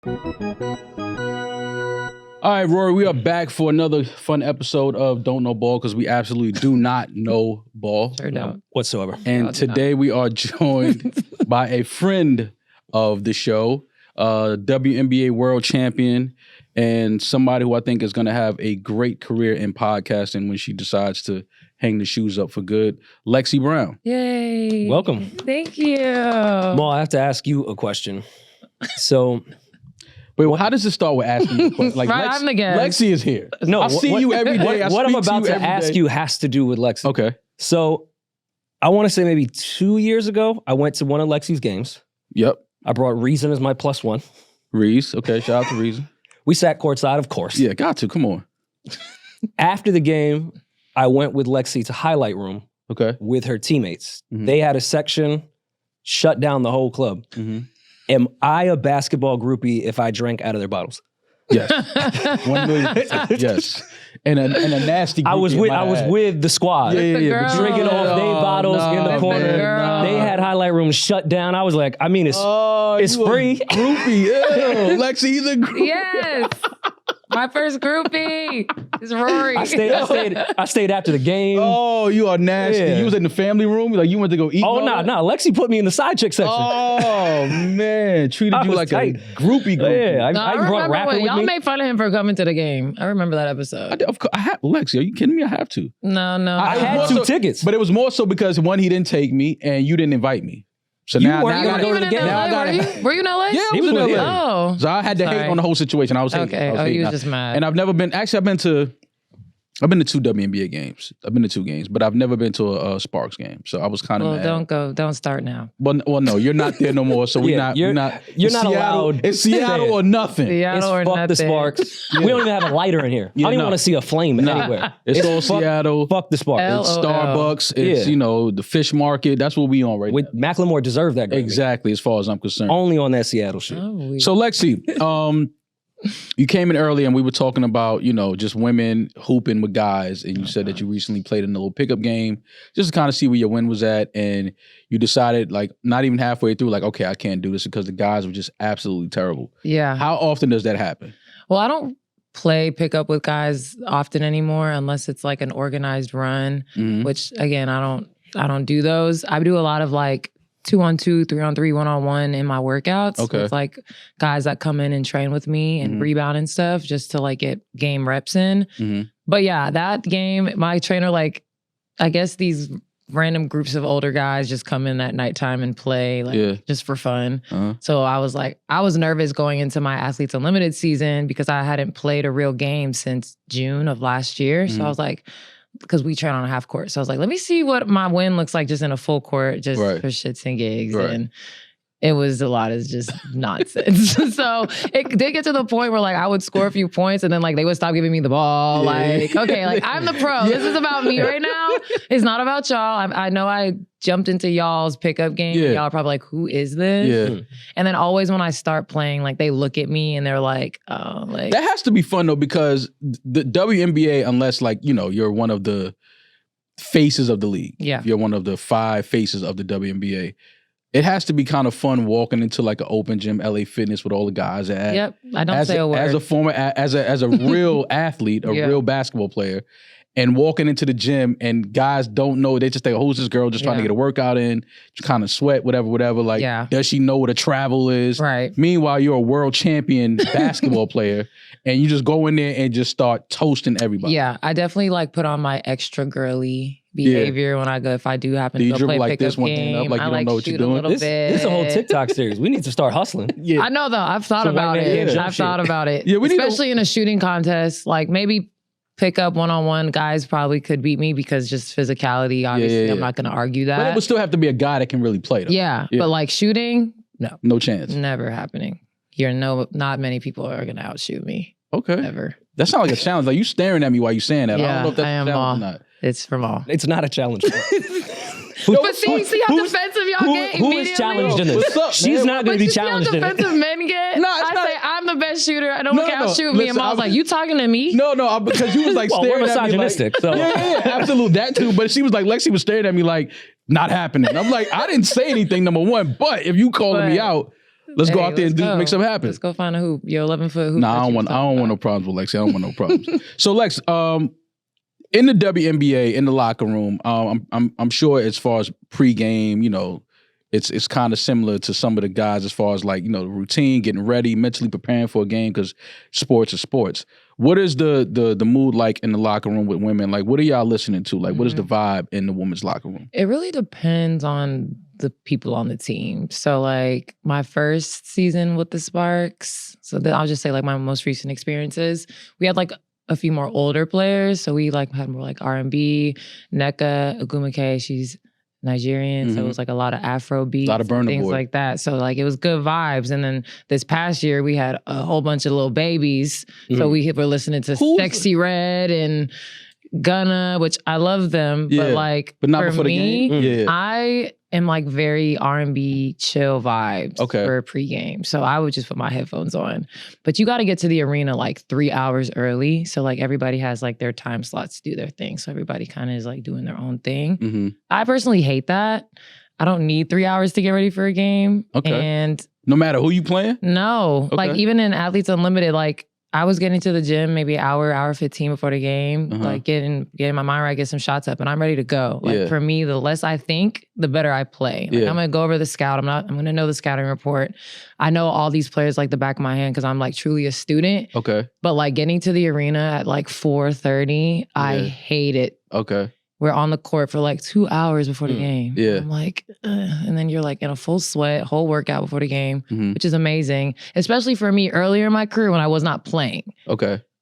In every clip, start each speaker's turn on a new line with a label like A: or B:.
A: All right, Rory, we are back for another fun episode of Don't Know Ball because we absolutely do not know ball.
B: Sure don't.
C: Whatsoever.
A: And today we are joined by a friend of the show, WNBA world champion, and somebody who I think is going to have a great career in podcasting when she decides to hang the shoes up for good, Lexi Brown.
B: Yay.
C: Welcome.
B: Thank you.
C: Mo, I have to ask you a question. So...
A: Wait, well, how does it start with asking you a question? Like,
B: Right, I'm the guest.
A: Lexi is here.
C: No,
A: I see you every day.
C: What I'm about to ask you has to do with Lexi.
A: Okay.
C: So I want to say maybe 2 years ago, I went to one of Lexi's games.
A: Yep.
C: I brought Reason as my +1.
A: Reese. Okay, shout out to Reason.
C: We sat courtside, of course.
A: Yeah, got to. Come on.
C: After the game, I went with Lexi to highlight room
A: Okay.
C: with her teammates.
A: Mhm.
C: They had a section, shut down the whole club.
A: Mm-hmm.
C: Am I a basketball groupie if I drank out of their bottles?
A: Yes. 1,000,000%. Yes. And a nasty
C: I was
A: groupie,
C: with the squad.
B: Yeah.
C: Drinking off they bottles in the corner.
B: man,
C: They had highlight room shut down. I was like, I mean, it's
A: you
C: free.
A: A groupie. Ew. Lexi, he's a groupie.
B: Yes. My first groupie is Rory.
C: I stayed after the game.
A: Oh, you are nasty.
C: Yeah.
A: You was in the family room? Like you went to go eat?
C: Oh, no. Lexi put me in the side chick section.
A: Oh, man. Treated
C: I
A: you
C: was
A: like
C: tight.
A: a groupie.
C: Yeah, I brought
B: remember
C: rapper
B: when
C: with
B: y'all
C: me.
B: made fun of him for coming to the game. I remember that episode.
A: Of course, Lexi, are you kidding me? I have to.
B: No.
C: I had
A: more
C: 2
A: so-
C: tickets.
A: But it was more so because one, he didn't take me and you didn't invite me. So
C: You
A: now
C: weren't
A: I
C: gonna
A: gotta
C: go to
B: Even
C: the
B: in
C: game.
A: Now I
B: LA,
A: gotta-
B: were you in LA?
A: Yeah, I
C: He
A: was in
C: was in
A: LA.
C: LA.
B: Oh.
A: So I had to hate
B: Sorry.
A: on the whole situation. I was hating.
B: Okay.
A: I was
B: Oh,
A: hating.
B: you was just mad.
A: And I've never been. Actually, I've been to 2 WNBA games. I've been to 2 games, but I've never been to a Sparks game. So I was kind of
B: Well,
A: mad.
B: don't start now.
A: Well, no, you're not there no more. So
C: Yeah,
A: we're not.
C: you're
A: it's
C: not
A: Seattle,
C: allowed
A: It's Seattle
C: there.
A: or nothing.
B: Seattle
C: It's
B: or
C: fuck
B: nothing.
C: the Sparks. We don't even have a lighter in here.
A: Yeah,
C: I don't even
A: no.
C: want to see a flame anywhere.
A: It's all
C: fuck,
A: Seattle.
C: Fuck the Sparks.
A: It's
B: LOL.
A: Starbucks. It's
C: Yeah.
A: the fish market. That's what we on right
C: With
A: now.
C: Macklemore deserved that. Grammy.
A: Exactly, as far as I'm concerned.
C: Only on that Seattle shit.
B: Oh,
A: So Lexi, you came in early and we were talking about, just women hooping with guys. And you said that you recently played in a little pickup game just to kind of see where your win was at. And you decided, like, not even halfway through, like, okay, I can't do this because the guys were just absolutely terrible.
B: yeah.
A: How often does that happen?
B: Well, I don't play pickup with guys often anymore unless it's like an organized run,
A: Mhm.
B: which again, I don't do those. I do a lot of like 2-on-2, 3-on-3, 1-on-1 in my workouts
A: Okay.
B: with like guys that come in and train with me and
A: Mhm.
B: rebound and stuff just to like get game reps in.
A: Mhm.
B: But yeah, that game, my trainer, like, I guess these random groups of older guys just come in at nighttime and play like
A: Yeah.
B: just for fun.
A: Uh-huh.
B: So I was nervous going into my Athletes Unlimited season because I hadn't played a real game since June of last year. So
A: Mhm.
B: I was like, because we train on a half court. So I was like, let me see what my win looks like just in a full court, just
A: Right.
B: for shits and gigs.
A: Right.
B: And it was a lot of just nonsense. So it did get to the point where like I would score a few points and then like they would stop giving me the ball.
A: Yeah.
B: Like, okay, like I'm the pro. This is about me right now. It's not about y'all. I know I jumped into y'all's pickup game.
A: Yeah.
B: Y'all are probably like, who is this?
A: Yeah.
B: And then always when I start playing, like they look at me and they're like, oh, like
A: That has to be fun though, because the WNBA, unless like, you're one of the faces of the league.
B: Yeah.
A: If you're one of the 5 faces of the WNBA, it has to be kind of fun walking into like an open gym, LA Fitness with all the guys at.
B: yep, I don't say a word.
A: As a former, as a real athlete, a
B: Yeah.
A: real basketball player, and walking into the gym and guys don't know, they just think, who's this girl just trying to
B: Yeah.
A: get a workout in, kind of sweat, whatever. Like,
B: Yeah.
A: does she know what a travel is?
B: Right.
A: Meanwhile, you're a world champion basketball player and you just go in there and just start toasting everybody.
B: Yeah, I definitely like put on my extra girly behavior when I go, if I do happen
A: Do
B: to
A: you
B: go
A: dribble
B: play
A: like
B: pickup
A: this one hand
B: game,
A: up like you
B: I
A: don't
B: like
A: know what you're
B: shoot a
A: doing?
B: little
C: This
B: bit.
C: is a whole TikTok series. We need to start hustling.
A: Yeah.
B: I know though. I've thought
C: Some
B: about
C: white man
B: it.
C: hand jump
B: I've
C: shit.
B: thought about it.
A: Yeah, we need to-
B: especially in a shooting contest. Like maybe pick up 1-on-1 guys probably could beat me because just physicality. Obviously,
A: yeah.
B: I'm not going to argue that.
A: But it would still have to be a guy that can really play though.
B: yeah,
A: Yeah.
B: but like shooting, no,
A: No chance.
B: never happening. Not many people are going to outshoot me
A: Okay.
B: ever.
A: That sounds like a challenge. Like you staring at me while you saying that. I don't
B: Yeah,
A: know if that's
B: I
A: a
B: am
A: challenge or not.
B: It's from all.
C: It's not a challenge.
B: But see how defensive y'all get
C: who
B: immediately?
C: is challenged in this?
A: What's up,
C: She's
A: man?
C: not going
B: But
C: to be
B: you see how
C: challenged in it.
B: defensive men get?
A: No, it's
B: I
A: not-
B: say I'm the best shooter. No one
A: No,
B: can
A: no,
B: outshoot me. And
A: listen,
B: I was like, you talking to me?
A: No, because you was like
C: Well,
A: staring
C: we're
A: at me like,
C: misogynistic, so-
A: yeah, absolutely, that too. But she was like, Lexi was staring at me like, not happening. I'm like, I didn't say anything, number one, but if you calling me
B: But-
A: out, Let's go out there and make something happen.
B: Let's go find a hoop. Your 11-foot hoop.
A: Nah, I don't want no problems with Lexi. I don't want no problems. So Lex, in the WNBA, in the locker room, I'm sure as far as pregame, you know, it's kind of similar to some of the guys as far as like, you know, the routine, getting ready, mentally preparing for a game because sports are sports. What is the mood like in the locker room with women? Like, what are y'all listening to? Like, what is the vibe in the women's locker room?
B: It really depends on the people on the team. So like my first season with the Sparks, so I'll just say like my most recent experiences, we had like a few more older players. So we like had more like R&B, Nneka Ogwumike, she's Nigerian, so it was like a lot of Afro beats, things like that. So like it was good vibes. And then this past year we had a whole bunch of little babies. So we were listening to Sexy Red and Gunna, which I love them, but not
A: before the game.
B: I am like very R&B chill vibes for pregame. So I would just put my headphones on. But you got to get to the arena like 3 hours early. So like everybody has like their time slots to do their thing. So everybody kind of is like doing their own thing. I personally hate that. I don't need 3 hours to get ready for a game. And
A: no matter who you playing?
B: No. Like even in Athletes Unlimited, like I was getting to the gym maybe an hour 15 before the game, like getting my mind right, get some shots up, and I'm ready to go. Like for me, the less I think, the better I play. Like I'm gonna go over the scout. I'm gonna know the scouting report. I know all these players like the back of my hand because I'm like truly a student. But like getting to the arena at like 4:30, I hate it. We're on the court for like 2 hours before the game. I'm like, ugh. And then you're like in a full sweat, whole workout before the game, which is amazing. Especially for me earlier in my career when I was not playing.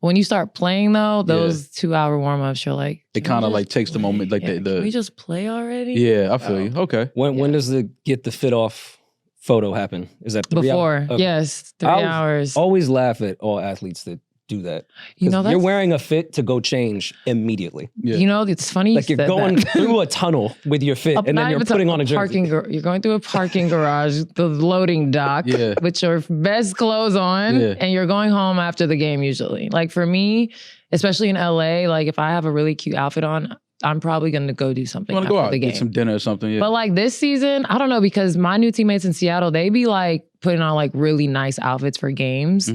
B: When you start playing though, those 2 hour warm-ups, you're like,
A: it kind of like takes the moment, like
B: can we just play already?
A: Yeah, I feel you.
C: When does the get the fit off photo happen? Is that 3
B: hours? Before, yes, 3 hours.
C: Always laugh at all athletes that do that.
B: You know,
C: you're wearing a fit to go change immediately.
B: You know, it's funny.
C: Like you're going through a tunnel with your fit, and then you're putting on a jersey.
B: You're going through a parking garage, the loading dock, with your best clothes on, and you're going home after the game usually. Like for me, especially in LA, like if I have a really cute outfit on, I'm probably going to go do something after
A: go out,
B: the game.
A: Get some dinner or something.
B: But like this season, I don't know, because my new teammates in Seattle, they be like putting on like really nice outfits for games.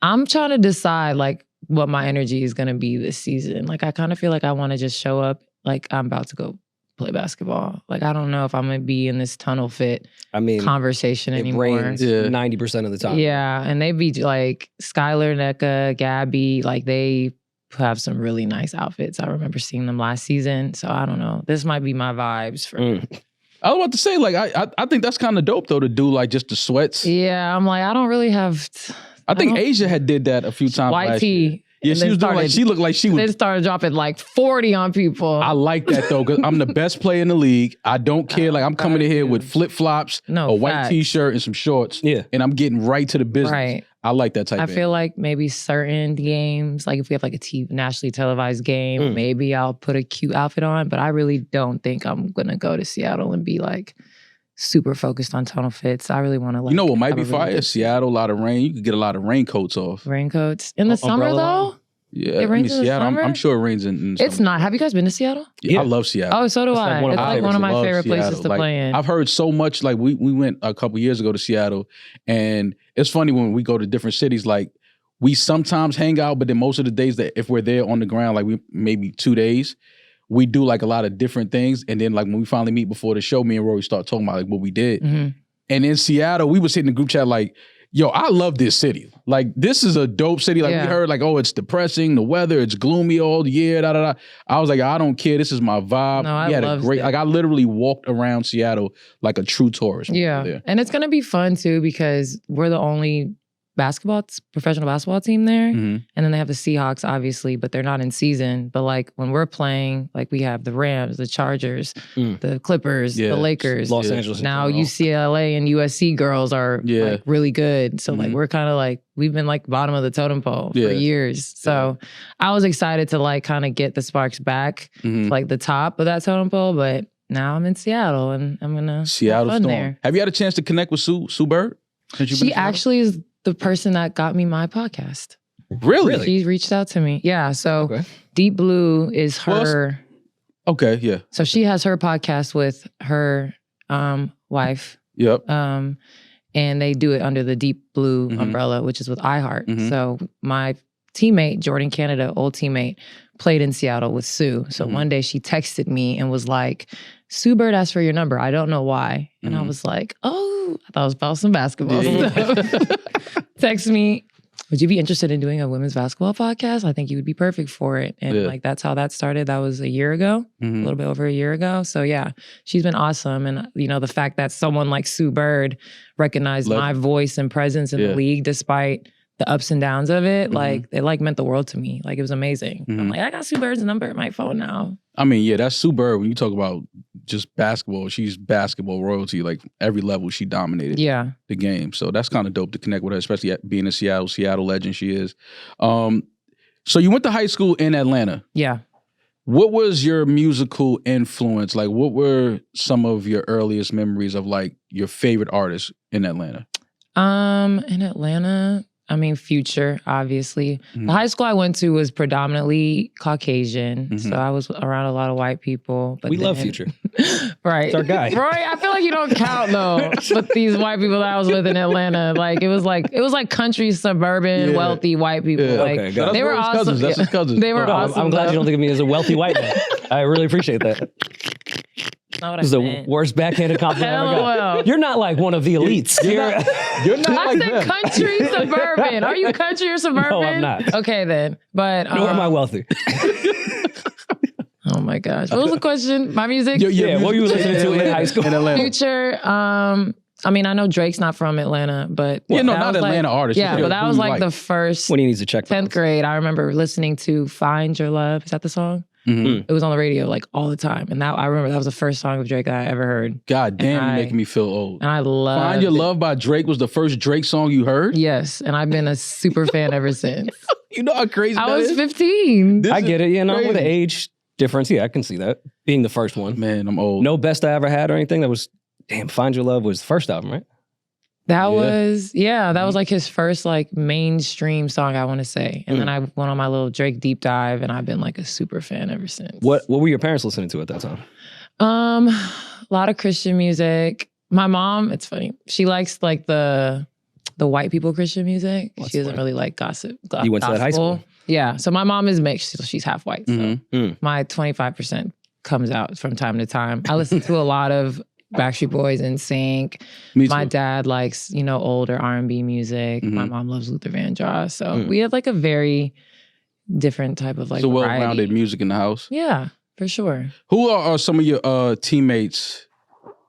B: I'm trying to decide like what my energy is going to be this season. Like I kind of feel like I want to just show up like I'm about to go play basketball. Like I don't know if I'm going to be in this tunnel fit conversation anymore.
C: It rains 90% of the time.
B: Yeah, and they be like Skylar, Nneka, Gabby, like they have some really nice outfits. I remember seeing them last season. So I don't know. This might be my vibes for
A: I was about to say, like, I think that's kind of dope though to do like just the sweats.
B: Yeah, I'm like, I don't really have
A: I think Asia had did that a few times
B: last year.
A: Yeah, she was doing like, she looked like she was.
B: They started dropping like 40 on people.
A: I like that though, because I'm the best player in the league. I don't care. Like I'm coming in here with flip-flops, a white t-shirt and some shorts. And I'm getting right to the business. I like that type of thing.
B: I feel like maybe certain games, like if we have like a nationally televised game, maybe I'll put a cute outfit on, but I really don't think I'm going to go to Seattle and be like super focused on tonal fits. I really want to like.
A: You know what might be fire? Seattle, a lot of rain. You could get a lot of raincoats off.
B: Raincoats. In the summer though?
A: Yeah, it rains in Seattle. I'm sure it rains in
B: it's
A: summer.
B: not. Have you guys been to Seattle?
A: Yeah, I love Seattle.
B: Oh, so do I. It's like one of my favorite places to play in.
A: I've heard so much. Like we went a couple years ago to Seattle, and it's funny when we go to different cities. Like we sometimes hang out, but then most of the days that if we're there on the ground, like we maybe 2 days, we do like a lot of different things. And then like when we finally meet before the show, me and Rory start talking about like what we did. And in Seattle, we was sitting in the group chat like, yo, I love this city. Like, this is a dope city. Like, we heard, like, oh, it's depressing, the weather, it's gloomy all year, da-da-da. I was like, I don't care. This is my vibe.
B: No, I love it.
A: Like, I literally walked around Seattle like a true tourist.
B: Yeah. And it's going to be fun, too, because we're the only professional basketball team there. And then they have the Seahawks, obviously, but they're not in season. But like when we're playing, like we have the Rams, the Chargers, the Clippers, the Lakers.
C: Los Angeles.
B: Now UCLA and USC girls are like really good. So like we're kind of like, we've been like bottom of the totem pole for years. So I was excited to like kind of get the Sparks back to like the top of that totem pole. But now I'm in Seattle and I'm going to
A: Seattle
B: fun
A: Storm.
B: there.
A: Have you had a chance to connect with Sue Bird?
B: She actually is the person that got me my podcast.
A: Really?
B: She reached out to me. Yeah. So Deep Blue is her.
A: Okay. Yeah.
B: So she has her podcast with her wife.
A: Yep.
B: and they do it under the Deep Blue umbrella, which is with iHeart. So my teammate, Jordan Canada, old teammate, played in Seattle with Sue. So one day she texted me and was like, Sue Bird asked for your number. I don't know why. And I was like, oh, I thought it was about some basketball stuff. Text me, would you be interested in doing a women's basketball podcast? I think you would be perfect for it. And like, that's how that started. That was a year ago, a little bit over a year ago. So yeah, she's been awesome. And you know, the fact that someone like Sue Bird recognized my voice and presence in the league, despite the ups and downs of it, like it like meant the world to me. Like it was amazing. I'm like, I got Sue Bird's number in my phone now.
A: I mean, yeah, that's Sue Bird. When you talk about just basketball, she's basketball royalty. Like every level, she dominated the game. So that's kind of dope to connect with her, especially being in Seattle legend she is. So you went to high school in Atlanta.
B: Yeah.
A: What was your musical influence? Like, what were some of your earliest memories of like your favorite artists in Atlanta?
B: In Atlanta, I mean, Future, obviously. The high school I went to was predominantly Caucasian, so I was around a lot of white people. But
C: we love Future.
B: Right.
C: It's our guy.
B: Rory, I feel like you don't count though with these white people that I was with in Atlanta. Like it was like country, suburban, wealthy white people. Like
A: okay,
B: they were awesome.
A: Cousins. That's his cousins.
B: They were awesome.
C: I'm glad you don't think of me as a wealthy white man. I really appreciate that.
B: Not what
C: This is
B: I
C: the
B: meant.
C: worst backhanded compliment I ever got. You're not like one of the elites.
A: You're not
B: I
A: like
B: said
A: them.
B: country, suburban. Are you country or suburban?
C: No, I'm not.
B: Okay then. But
C: Nor am I wealthy.
B: oh my gosh. What was the question? My music?
C: Yeah, what were you listening to in high school?
A: In Atlanta.
B: Future. I mean, I know Drake's not from Atlanta, but
A: Yeah, no,
B: that
A: not
B: was
A: Atlanta artist.
B: Yeah,
A: Just
B: but that
A: who
B: was
A: you
B: like the first
C: When he needs to check
B: 10th grade. I remember listening to Find Your Love. Is that the song? It was on the radio like all the time. And that I remember that was the first song of Drake that I ever heard.
A: God damn, you're making me feel old.
B: And I love
A: Find Your Love by Drake was the first Drake song you heard?
B: Yes. And I've been a super fan ever since.
A: You know how crazy
B: I
A: that
B: was
A: is?
B: 15.
C: I get it. You know, with the
A: crazy.
C: age difference, yeah, I can see that. Being the first one.
A: Man, I'm old.
C: No best I ever had or anything. That was, damn, Find Your Love was the first album, right?
B: That was like his first like mainstream song, I want to say. And then I went on my little Drake deep dive and I've been like a super fan ever since.
C: What were your parents listening to at that time?
B: A lot of Christian music. My mom, it's funny. She likes like the white people Christian music. She doesn't really like gossip.
C: You went to that high school?
B: Yeah. So my mom is mixed. So she's half white. So my 25% comes out from time to time. I listen to a lot of Backstreet Boys in sync. My dad likes, you know, older R&B music. My mom loves Luther Vandross. So we have like a very different type of like
A: So
B: variety.
A: well-rounded music in the house.
B: Yeah, for sure.
A: Who are some of your teammates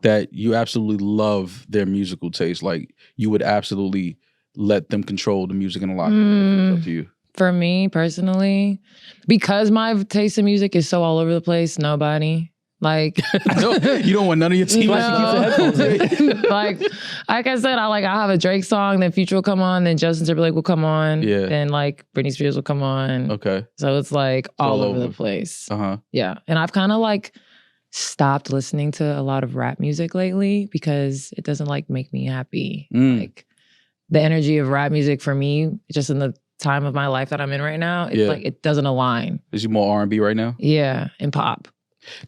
A: that you absolutely love their musical taste? Like you would absolutely let them control the music in a locker room? It's up to you.
B: For me personally, because my taste in music is so all over the place, nobody. Like
A: No, you don't want none of your teammates to keep the headphones in.
B: like I said, I'll have a Drake song, then Future will come on, then Justin Timberlake will come on, then like Britney Spears will come on.
A: Okay.
B: So it's like all over the place. Yeah. And I've kind of like stopped listening to a lot of rap music lately because it doesn't like make me happy. Like the energy of rap music for me, just in the time of my life that I'm in right now, it's like it doesn't align.
A: Is you more R&B right now?
B: Yeah, and pop.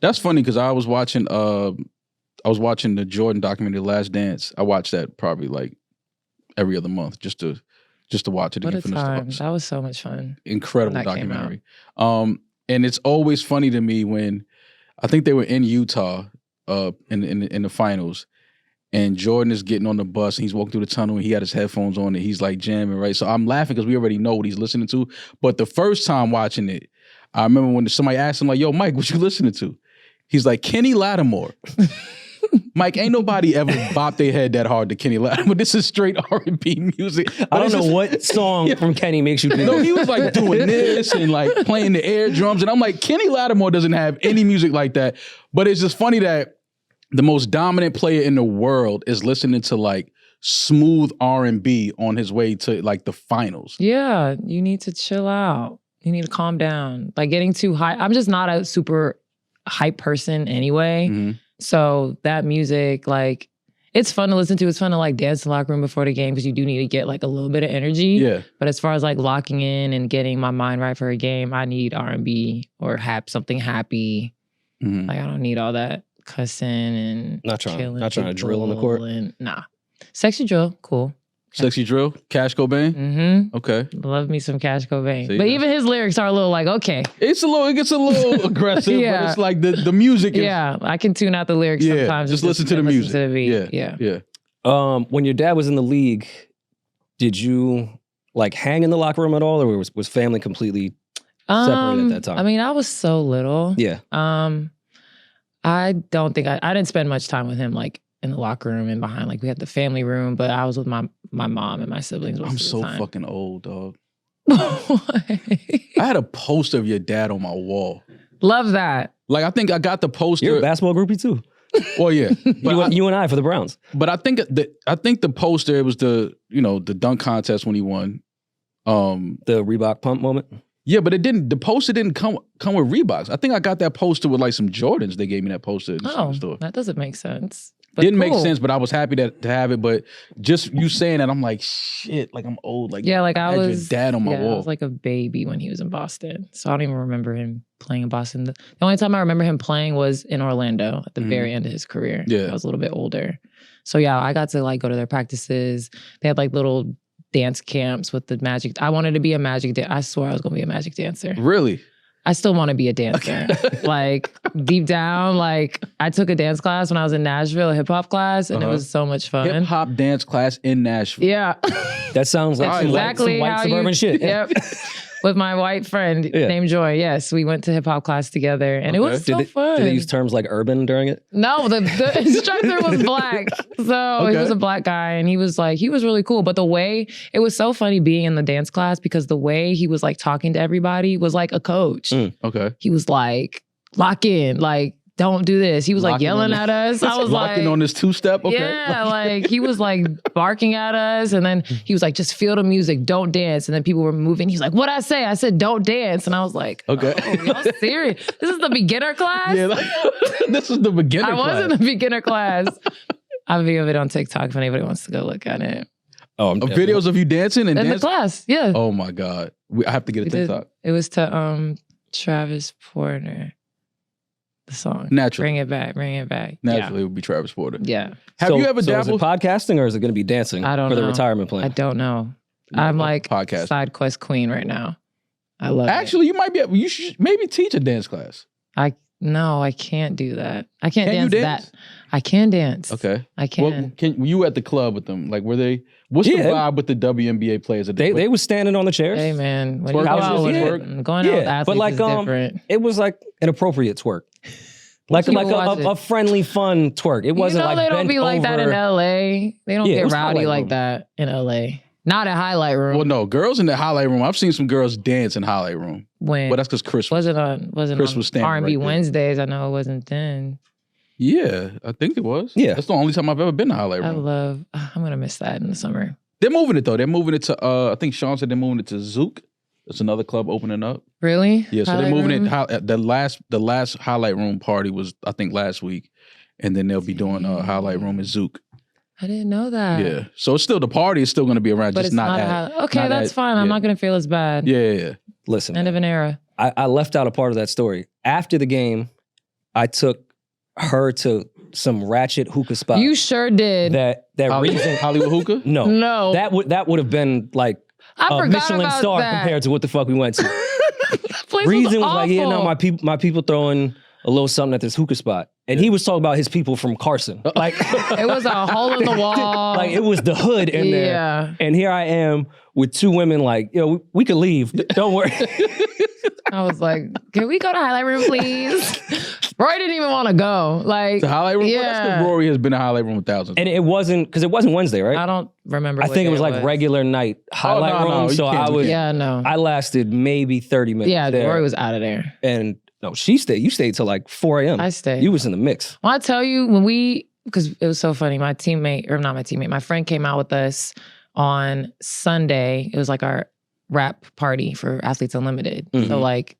A: That's funny because I was watching the Jordan documentary, The Last Dance. I watched that probably like every other month just to watch it
B: What
A: again
B: a
A: for
B: time.
A: nostalgia.
B: That was so much fun.
A: Incredible
B: when that came
A: documentary. And it's always funny to me when I think they were in Utah in the finals, and Jordan is getting on the bus and he's walking through the tunnel and he had his headphones on and he's like jamming, right? So I'm laughing because we already know what he's listening to. But the first time watching it, I remember when somebody asked him like, "Yo, Mike, what you listening to?" He's like, "Kenny Lattimore." Mike, ain't nobody ever bopped their head that hard to Kenny Lattimore. This is straight R&B music.
C: I don't know what song from Kenny makes you do
A: No,
C: that.
A: he was like doing this and like playing the air drums. And I'm like, Kenny Lattimore doesn't have any music like that. But it's just funny that the most dominant player in the world is listening to like smooth R&B on his way to like the finals.
B: Yeah, you need to chill out. You need to calm down. Like getting too high. I'm just not a super hype person anyway. So that music, like, it's fun to listen to. It's fun to like dance in the locker room before the game because you do need to get like a little bit of energy.
A: Yeah.
B: But as far as like locking in and getting my mind right for a game, I need R&B or something happy. Like I don't need all that cussing and
C: Not trying
B: killing
C: to drill on the
B: people
C: court.
B: and, nah. Sexy Drill, cool.
A: Sexy Drill, Cash Cobain.
B: Mm-hmm.
A: Okay.
B: Love me some Cash Cobain.
A: See,
B: but even his lyrics are a little like, okay.
A: It gets a little aggressive,
B: Yeah.
A: but it's like the music is.
B: Yeah, I can tune out the lyrics sometimes.
A: Just listen to the music.
B: To the beat.
A: Yeah.
C: When your dad was in the league, did you like hang in the locker room at all, or was family completely separated at that time?
B: I mean, I was so little.
C: Yeah.
B: I don't think I didn't spend much time with him like in the locker room and behind. Like we had the family room, but I was with my mom and my siblings.
A: I'm so fucking old, dog.
B: I
A: had a poster of your dad on my wall.
B: Love that.
A: Like I think I got the poster.
C: You're a basketball groupie too.
A: Well, yeah.
C: But you and I for the Browns.
A: But I think the poster, it was the dunk contest when he won.
C: The Reebok pump moment.
A: Yeah, but the poster didn't come with Reeboks. I think I got that poster with like some Jordans. They gave me that poster in the store.
B: That doesn't make sense. But
A: didn't make sense, but I was happy to have it. But just you saying that, I'm like, shit, like I'm old. Like,
B: yeah, like I was
A: your dad on my wall.
B: I was like a baby when he was in Boston. So I don't even remember him playing in Boston. The only time I remember him playing was in Orlando at the very end of his career.
A: Yeah.
B: I was a little bit older. So yeah, I got to like go to their practices. They had like little dance camps with the magic. I wanted to be a magic dancer. I swore I was going to be a magic dancer.
A: Really?
B: I still want to be a dancer. Like deep down, like I took a dance class when I was in Nashville, a hip hop class, and it was so much fun.
A: Hip hop dance class in Nashville.
B: Yeah.
C: That sounds like
B: That's exactly
C: some white
B: how
C: suburban shit.
B: Yep. With my white friend named Joy. Yes, we went to hip hop class together and it was so fun.
C: Did they use terms like urban during it?
B: No, the instructor was black. So he was a black guy and he was really cool. But the way, it was so funny being in the dance class because the way he was like talking to everybody was like a coach.
A: Okay.
B: He was like, lock in, like, don't do this. He was like yelling at us. I was like,
A: locking on this two-step. Okay.
B: Yeah, like he was like barking at us, and then he was like, just feel the music, don't dance. And then people were moving. He's like, what'd I say? I said, don't dance. And I was like,
A: okay,
B: oh, y'all serious? This is the beginner class?
A: Yeah, like, this is the beginner class.
B: I was in the beginner class. I have a video of it on TikTok if anybody wants to go look at it.
C: Oh,
A: videos of you dancing and
B: in
A: dancing?
B: The class, yeah.
A: Oh my God, I have to get a TikTok.
B: It was to Travis Porter. The song.
A: Naturally.
B: Bring it back.
A: Naturally, it would be Travis Porter.
B: Yeah.
A: Have you ever dabbled?
C: Is it podcasting or is it going to be dancing
B: I don't know.
C: The retirement plan?
B: I don't know. I'm like
A: podcast
B: side quest queen right now. I love
A: Actually, you might be. You should maybe teach a dance class.
B: No, I can't do that. I can't
A: Can
B: dance,
A: you dance
B: that. I can dance.
A: Okay.
B: I can.
A: Well, were you at the club with them? Like, were they? What's the vibe with the WNBA players?
C: They were standing on the chairs.
B: Hey man, when
A: Twerk,
B: you go out with going out with
C: but
B: athletes
C: like
B: is different.
C: it was like an appropriate twerk. Like a friendly, fun twerk. It wasn't like
B: they don't be like that in LA. They don't get rowdy like that in LA. Not at highlight room.
A: Well, no, girls in the highlight room. I've seen some girls dance in highlight room.
B: When?
A: But that's because Chris
B: wasn't on R&B Wednesdays. I know it wasn't then.
A: Yeah, I think it was.
C: Yeah,
A: that's the only time I've ever been to highlight room.
B: I'm gonna miss that in the summer.
A: They're moving it though. They're moving it to. I think Sean said they're moving it to Zook. That's another club opening up.
B: Really?
A: Yeah, so they're moving it. The last highlight room party was I think last week, and then they'll be doing a highlight room in Zook.
B: I didn't know that.
A: Yeah, so it's still the party is still going to be around,
B: but
A: just
B: it's
A: not.
B: Okay, that's fine. I'm not going to feel as bad.
A: Yeah.
C: Listen,
B: end of an era.
C: I left out a part of that story. After the game, I took her to some ratchet hookah spot.
B: You sure did.
C: That reason
A: Hollywood hookah?
C: No. That would have been like a Michelin star compared to what the fuck we went to. Reason was like, yeah, no, my people throwing a little something at this hookah spot. And he was talking about his people from Carson. Like
B: it was a hole in the wall.
C: Like it was the hood in there. And here I am with two women like, yo, we could leave. Don't worry.
B: I was like, can we go to highlight room, please? Rory didn't even want to go. Like
A: the highlight room?
B: Yeah.
A: Well, that's because Rory has been to highlight room 1,000.
C: And it wasn't, because it wasn't Wednesday, right?
B: I don't remember.
C: I think it was like regular night highlight room. So I lasted maybe 30 minutes.
B: Yeah, Rory was out of there.
C: And no, she stayed. You stayed till like 4 a.m.
B: I stayed.
C: You was in the mix.
B: Well, I tell you, because it was so funny, my friend came out with us on Sunday. It was like our rap party for Athletes Unlimited. Mm-hmm. So like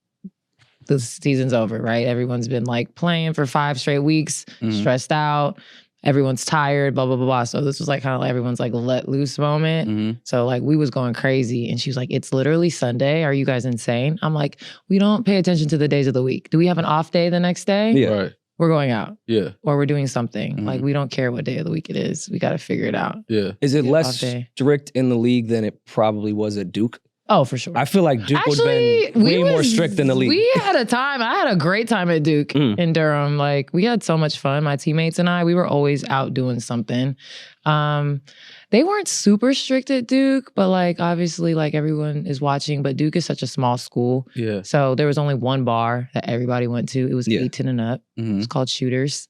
B: the season's over, right? Everyone's been like playing for 5 straight weeks, stressed out. Everyone's tired, blah, blah, blah, blah. So this was like kind of like everyone's like let loose moment. Mm-hmm. So like we was going crazy. And she was like, it's literally Sunday. Are you guys insane? I'm like, we don't pay attention to the days of the week. Do we have an off day the next day?
C: Yeah. Right.
B: we're going out.
A: Yeah.
B: Or we're doing something.
A: Mhm.
B: Like, we don't care what day of the week it is. We got to figure it out.
A: Yeah.
C: Is it
B: Yeah,
C: less
B: off day.
C: strict in the league than it probably was at Duke?
B: Oh, for sure.
C: I feel like Duke would have been way more strict than the league.
B: We had a time. I had a great time at Duke in Durham. Like, we had so much fun. My teammates and I, we were always out doing something. They weren't super strict at Duke, but like, obviously, like, everyone is watching. But Duke is such a small school.
A: Yeah.
B: So there was only one bar that everybody went to. It was 18 and up.
A: Mhm.
B: It's called Shooters.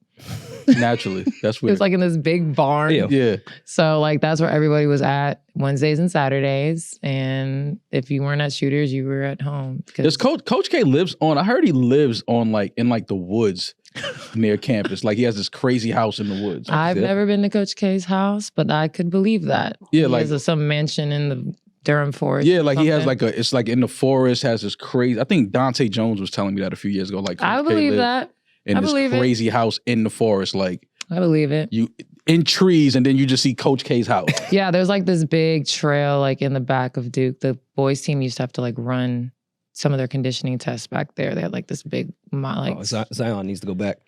A: Naturally. That's
B: It
A: weird.
B: was like in this big barn.
A: Yeah.
B: So like, that's where everybody was at Wednesdays and Saturdays. And if you weren't at Shooters, you were at home.
A: Does Coach K lives on, I heard he lives on like, in like the woods near campus. Like he has this crazy house in the woods.
B: I've never been to Coach K's house, but I could believe that.
A: Yeah,
B: he
A: like
B: has some mansion in the Durham forest.
A: Yeah, like he has like it's like in the forest, has this crazy, I think Dante Jones was telling me that a few years ago. Like Coach
B: I
A: K
B: believe
A: lived
B: that.
A: in this crazy house in the forest, like
B: I believe it.
A: You in trees, and then you just see Coach K's house.
B: Yeah, there's like this big trail like in the back of Duke. The boys team used to have to like run some of their conditioning tests back there. They had like this big
C: Zion needs to go back.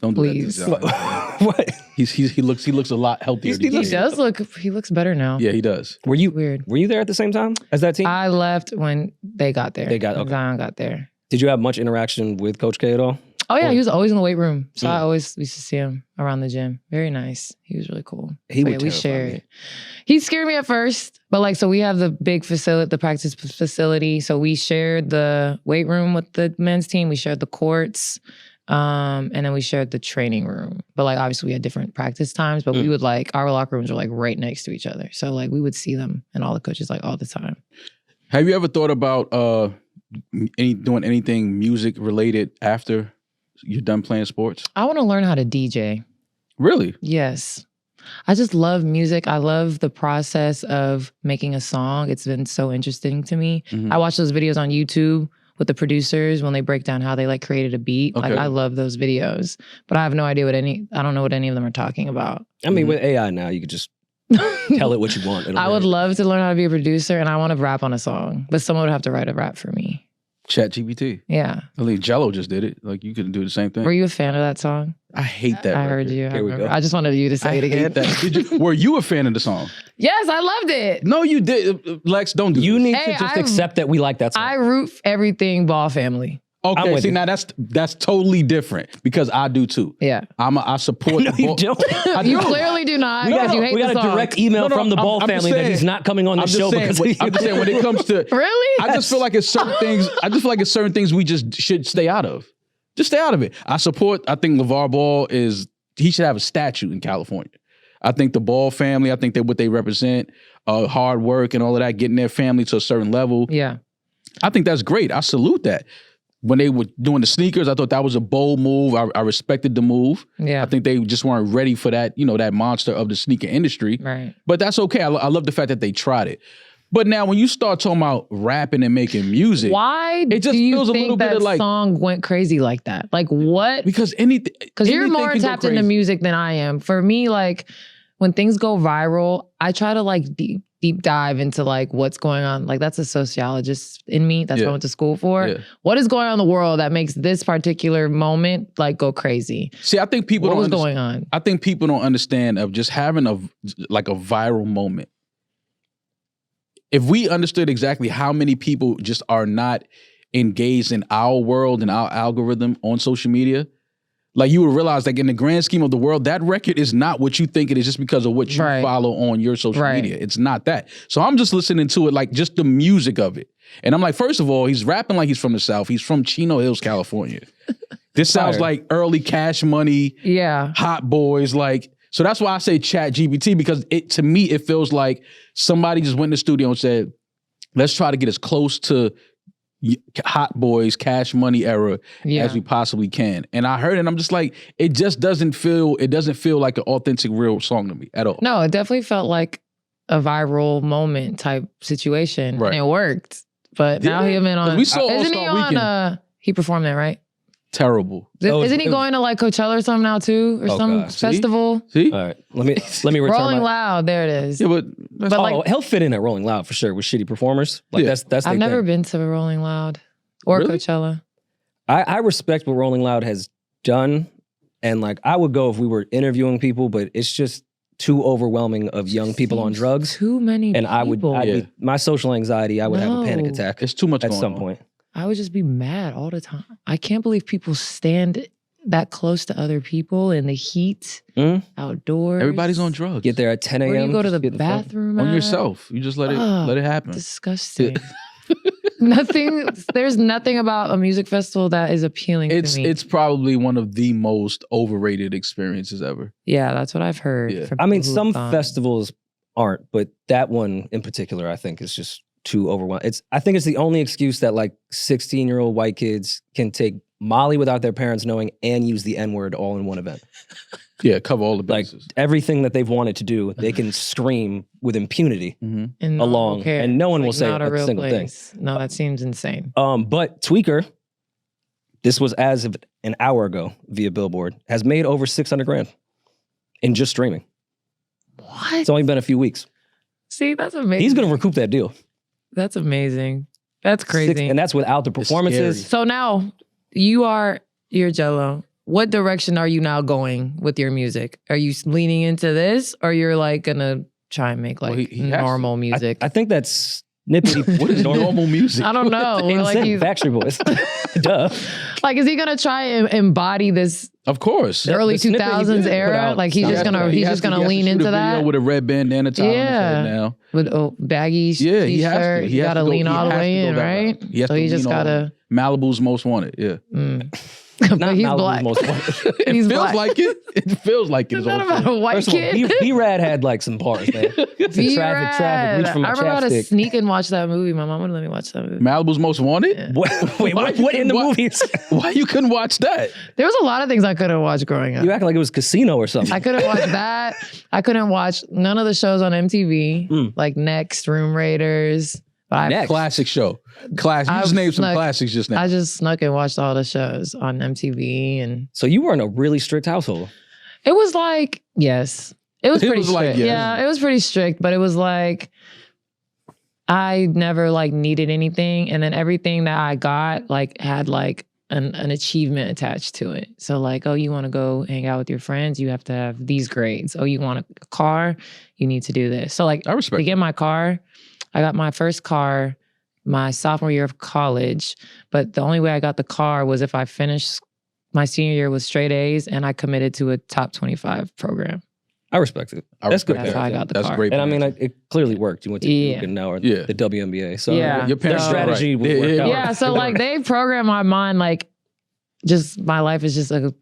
A: Don't
B: please.
A: Do that to
C: What?
A: He looks a lot healthier.
B: He looks better now.
A: Yeah, he does.
C: Were you
B: weird?
C: Were you there at the same time as that team?
B: I left when they got there.
C: Okay.
B: Zion got there.
C: Did you have much interaction with Coach K at all?
B: Oh yeah, he was always in the weight room. So I always used to see him around the gym. Very nice. He was really cool.
C: He would
B: we
C: terrify
B: shared.
C: me.
B: He scared me at first, but like, so we have the big facility, the practice facility. So we shared the weight room with the men's team. We shared the courts. And then we shared the training room. But like, obviously we had different practice times, but we would like, our locker rooms were like right next to each other. So like we would see them and all the coaches like all the time.
A: Have you ever thought about doing anything music related after you're done playing sports?
B: I want to learn how to DJ.
A: Really?
B: Yes. I just love music. I love the process of making a song. It's been so interesting to me.
A: Mhm.
B: I watch those videos on YouTube with the producers when they break down how they like created a beat.
A: Okay.
B: Like I love those videos, but I have no idea I don't know what any of them are talking about.
C: I mean, with AI now, you could just tell it what you want.
B: I would love to learn how to be a producer, and I want to rap on a song, but someone would have to write a rap for me.
A: ChatGPT.
B: Yeah.
A: I think Jello just did it. Like you could do the same thing.
B: Were you a fan of that song?
A: I hate that.
B: I heard
A: record.
B: you.
C: Here we go.
B: I just wanted you to say it again.
A: That. Were you a fan of the song?
B: Yes, I loved it.
A: No, you did. Lex, don't do
C: You
A: this.
C: need to just accept that we like that song.
B: I root for everything Ball family.
A: Okay, see now that's totally different because I do too.
B: Yeah,
A: I support.
C: No, you don't.
B: You clearly do not.
C: We got,
B: You hate
C: we got
B: the
C: a
B: song.
C: direct email from the Ball family that he's not coming on the show because
A: I'm just saying when it comes to
B: really,
A: I just feel like it's certain things. I just feel like it's certain things we just should stay out of. Just stay out of it. I think LeVar Ball he should have a statue in California. I think the Ball family. I think that what they represent, hard work and all of that, getting their family to a certain level.
B: Yeah,
A: I think that's great. I salute that. When they were doing the sneakers, I thought that was a bold move. I respected the move.
B: Yeah.
A: I think they just weren't ready for that, that monster of the sneaker industry.
B: Right.
A: But that's okay. I love the fact that they tried it. But now when you start talking about rapping and making music,
B: why
A: it just
B: do you
A: feels a
B: think
A: little bit
B: that
A: of like
B: song went crazy like that? Like what?
A: Because
B: you're more tapped into music than I am. For me, like when things go viral, I try to like deep dive into like what's going on. Like that's a sociologist in me. That's what I went to school for. Yeah. What is going on in the world that makes this particular moment like go crazy?
A: See, I think people
B: what was going on?
A: I think people don't understand of just having a viral moment. If we understood exactly how many people just are not engaged in our world and our algorithm on social media, like you would realize like in the grand scheme of the world, that record is not what you think it is just because of what you follow on your social media. It's not that. So I'm just listening to it like just the music of it. And I'm like, first of all, he's rapping like he's from the South. He's from Chino Hills, California. This sounds like early Cash Money, Hot Boys, like. So that's why I say ChatGPT, because to me, it feels like somebody just went in the studio and said, let's try to get as close to Hot Boys, Cash Money era as we possibly can. And I heard it and I'm just like, it doesn't feel like an authentic, real song to me at all.
B: No, it definitely felt like a viral moment type situation. Right. And it worked. But now he's been on, isn't he on, he performed there, right?
A: Terrible.
B: Isn't he going to like Coachella or something now too? Or some festival?
A: See?
C: All right. Let me return
B: Rolling Loud, there it is.
A: Yeah, but
B: like,
C: he'll fit in at Rolling Loud for sure with shitty performers. Like that's
B: I've never been to Rolling Loud or Coachella.
C: I respect what Rolling Loud has done. And like, I would go if we were interviewing people, but it's just too overwhelming of young people on drugs.
B: Too many
C: and
B: people.
C: My social anxiety, I would have a panic attack.
A: It's too much
C: at
A: going
C: some
A: on.
C: point.
B: I would just be mad all the time. I can't believe people stand that close to other people in the heat, outdoors.
A: Everybody's on drugs.
C: Get there at 10 a.m.
B: Where do you go to the bathroom
A: on yourself. You just let it happen.
B: Disgusting. There's nothing about a music festival that is appealing to me.
A: It's probably one of the most overrated experiences ever.
B: Yeah, that's what I've heard.
A: Yeah.
B: From
C: I mean,
B: people
C: some
B: who've
C: festivals aren't, but that one in particular, I think, is just too overwhelming. I think it's the only excuse that like 16-year-old white kids can take Molly without their parents knowing and use the N-word all in one event.
A: Yeah, cover all the bases.
C: Like everything that they've wanted to do, they can scream with impunity
B: and
C: along, and no one will say
B: not a real
C: single
B: place. No, that seems insane.
C: But Tweaker, this was as of an hour ago via Billboard, has made over $600,000 in just streaming.
B: What?
C: It's only been a few weeks.
B: See, that's amazing.
C: He's going to recoup that deal.
B: That's amazing. That's crazy.
C: And that's without the performances.
B: So now you're Jello. What direction are you now going with your music? Are you leaning into this, or you're like gonna try and make like normal music?
C: I think that's nippity.
A: What is normal music?
B: I don't know. Like
C: Backstreet Boys. Duh.
B: Like, is he gonna try and embody this?
A: Of course,
B: the early 2000s era. Like he's just gonna lean into that
A: with a red bandana tie on his head now
B: with baggy
A: t-shirt.
B: He has to. He got to lean all the way in, right?
A: So
B: he just gotta.
A: Malibu's Most Wanted. Yeah.
B: But he's black.
A: It feels like it. It feels like it.
B: It's not about a white kid.
C: B-Rad had like some bars, man. Traffic, reach from
B: I
C: my
B: remember how to
C: chapstick.
B: sneak and watch that movie. My mom wouldn't let me watch that movie.
A: Malibu's Most Wanted?
B: Yeah.
C: Wait, what in the movies?
A: Why you couldn't watch that?
B: There was a lot of things I couldn't watch growing up.
C: You act like it was Casino or something.
B: I couldn't watch that. I couldn't watch none of the shows on MTV, like Next, Room Raiders.
A: Classic show. Classic. You just named some classics just now.
B: I just snuck and watched all the shows on MTV. And
C: so you were in a really strict household.
B: It was like, yes. It was pretty strict. Yeah, it was pretty strict, but it was like, I never like needed anything. And then everything that I got like had like an achievement attached to it. So like, oh, you want to go hang out with your friends? You have to have these grades. Oh, you want a car? You need to do this. So like,
A: I respect
B: to get my car, I got my first car my sophomore year of college, but the only way I got the car was if I finished my senior year with straight A's and I committed to a top 25 program.
C: I respect it. That's good.
B: That's how I got the car.
A: That's great.
C: And I mean, it clearly worked. You went to Duke and now the WNBA. So
A: your parents'
C: strategy would work out.
B: Yeah, so like they programmed my mind like just my life is just a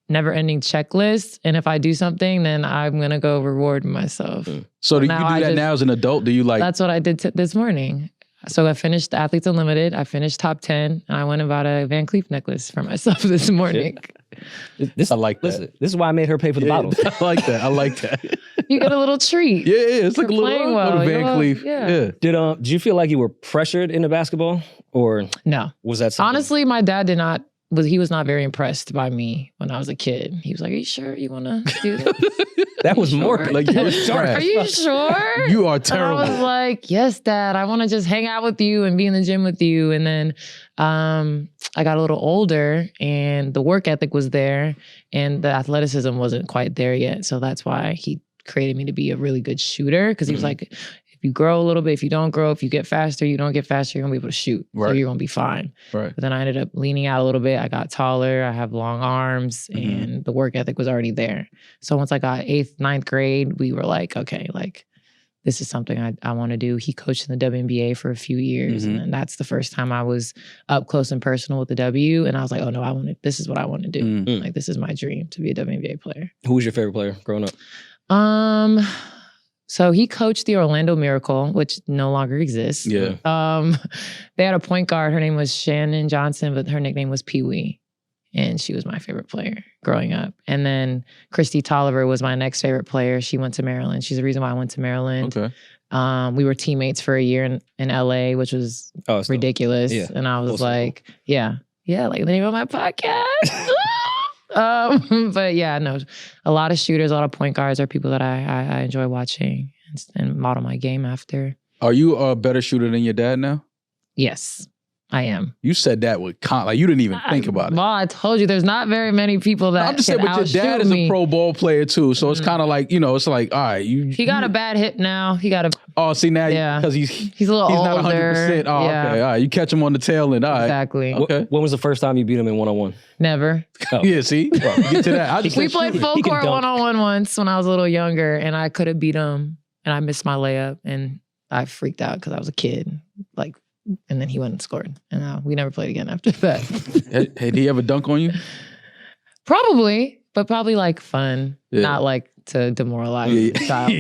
B: never-ending checklist, and if I do something, then I'm gonna go reward myself.
A: So do you do that now as an adult? Do you like?
B: That's what I did this morning. So I finished Athletes Unlimited. I finished top 10, and I went and bought a Van Cleef necklace for myself this morning.
A: I like that.
C: Listen, this is why I made her pay for the bottles.
A: I like that. I like that.
B: You get a little treat.
A: Yeah, it's like a little Van Cleef.
B: Yeah.
C: Did you feel like you were pressured into basketball, or
B: no?
C: Was that something?
B: Honestly, my dad did not. He was not very impressed by me when I was a kid. He was like, "Are you sure you want to do this?"
C: That was more like you were
B: Are you sure?
A: You are terrible.
B: And I was like, "Yes, Dad. I want to just hang out with you and be in the gym with you." And then I got a little older, and the work ethic was there, and the athleticism wasn't quite there yet. So that's why he created me to be a really good shooter, because he was like, if you grow a little bit, if you don't grow, if you get faster, you don't get faster, you're gonna be able to shoot. Right. So you're gonna be fine.
A: Right.
B: But then I ended up leaning out a little bit. I got taller, I have long arms, and the work ethic was already there. So once I got 8th, 9th grade, we were like, okay, like this is something I want to do. He coached in the WNBA for a few years. And then that's the first time I was up close and personal with the W. And I was like, oh no, this is what I want to do. Like, this is my dream, to be a WNBA player.
C: Who was your favorite player growing up?
B: So he coached the Orlando Miracle, which no longer exists.
A: Yeah.
B: They had a point guard. Her name was Shannon Johnson, but her nickname was Pee Wee. And she was my favorite player growing up. And then Christy Tolliver was my next favorite player. She went to Maryland. She's the reason why I went to Maryland.
A: Okay.
B: We were teammates for a year in LA, which was ridiculous. Yeah. And I was like, like the name of my podcast. But yeah, no, a lot of shooters, a lot of point guards are people that I enjoy watching and model my game after.
A: Are you a better shooter than your dad now?
B: Yes. I am.
A: You said that with like you didn't even think about it.
B: Well, I told you there's not very many people that
A: I'm just saying, but your dad is a pro ball player too, so it's kind of like, it's like, all right,
B: he got a bad hip now. He got a.
A: Oh, see now, because he's
B: a little older.
A: Not 100%. Oh, okay, all right. You catch him on the tail end. All right,
B: exactly.
A: Okay.
C: When was the first time you beat him in 1-on-1?
B: Never.
A: Oh. Yeah, see, get to that.
B: We played full court 1-on-1 once when I was a little younger, and I could have beat him, and I missed my layup, and I freaked out because I was a kid, like. And then he went and scored. And we never played again after that.
A: Did he ever dunk on you?
B: Probably, but probably like fun. Not like to demoralize the child.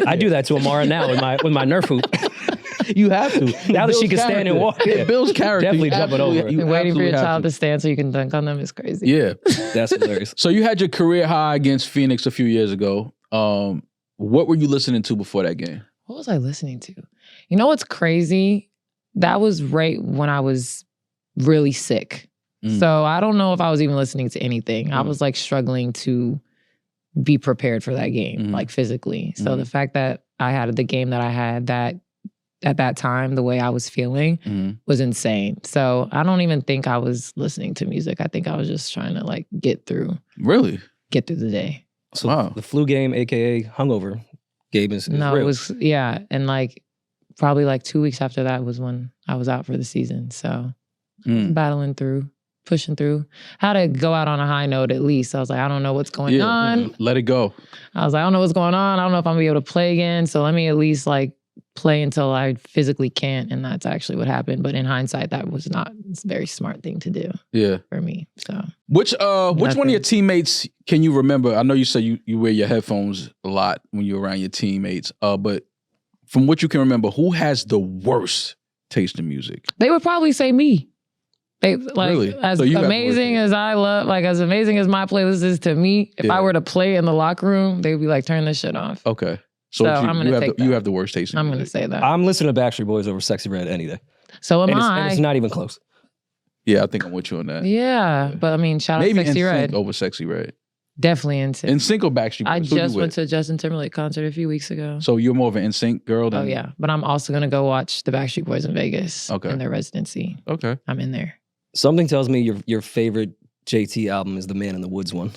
C: I do that to Amara now with my Nerf hoop.
A: You have to.
C: Now that she can stand and walk.
A: Yeah, Bill's character.
C: Definitely jumping over.
B: And waiting for your child to stand so you can dunk on them is crazy.
A: Yeah.
C: That's hilarious.
A: So you had your career high against Phoenix a few years ago. What were you listening to before that game?
B: What was I listening to? You know what's crazy? That was right when I was really sick. So I don't know if I was even listening to anything. I was like struggling to be prepared for that game, like physically. So the fact that I had the game that I had that at that time, the way I was feeling was insane. So I don't even think I was listening to music. I think I was just trying to like get through.
A: Really?
B: Get through the day.
C: So the flu game, AKA hungover game is
B: no,
C: real.
B: it was, and like probably like 2 weeks after that was when I was out for the season. So battling through, pushing through. Had to go out on a high note at least. I was like, I don't know what's going on.
A: Let it go.
B: I was like, I don't know what's going on. I don't know if I'm gonna be able to play again. So let me at least like play until I physically can't. And that's actually what happened. But in hindsight, that was not a very smart thing to do.
A: Yeah.
B: For me. So
A: which one of your teammates can you remember? I know you said you wear your headphones a lot when you're around your teammates. But from what you can remember, who has the worst taste in music?
B: They would probably say me. They like
A: really?
B: As amazing as I love, like as amazing as my playlist is to me, if I were to play in the locker room, they'd be like, turn this shit off.
A: Okay. So
B: I'm gonna take that.
A: You have the worst taste in music.
B: I'm gonna say that.
C: I'm listening to Backstreet Boys over Sexy Red any day.
B: So am I.
C: And it's not even close.
A: Yeah, I think I'm with you on that.
B: Yeah. But I mean, shout out Sexy Red.
A: Over Sexy Red.
B: Definitely NSYNC.
A: NSYNC or Backstreet Boys?
B: I just went to a Justin Timberlake concert a few weeks ago.
A: So you're more of an NSYNC girl than...
B: Oh yeah. But I'm also gonna go watch the Backstreet Boys in Vegas.
A: Okay.
B: In their residency.
A: Okay.
B: I'm in there.
C: Something tells me your favorite JT album is the Man in the Woods one.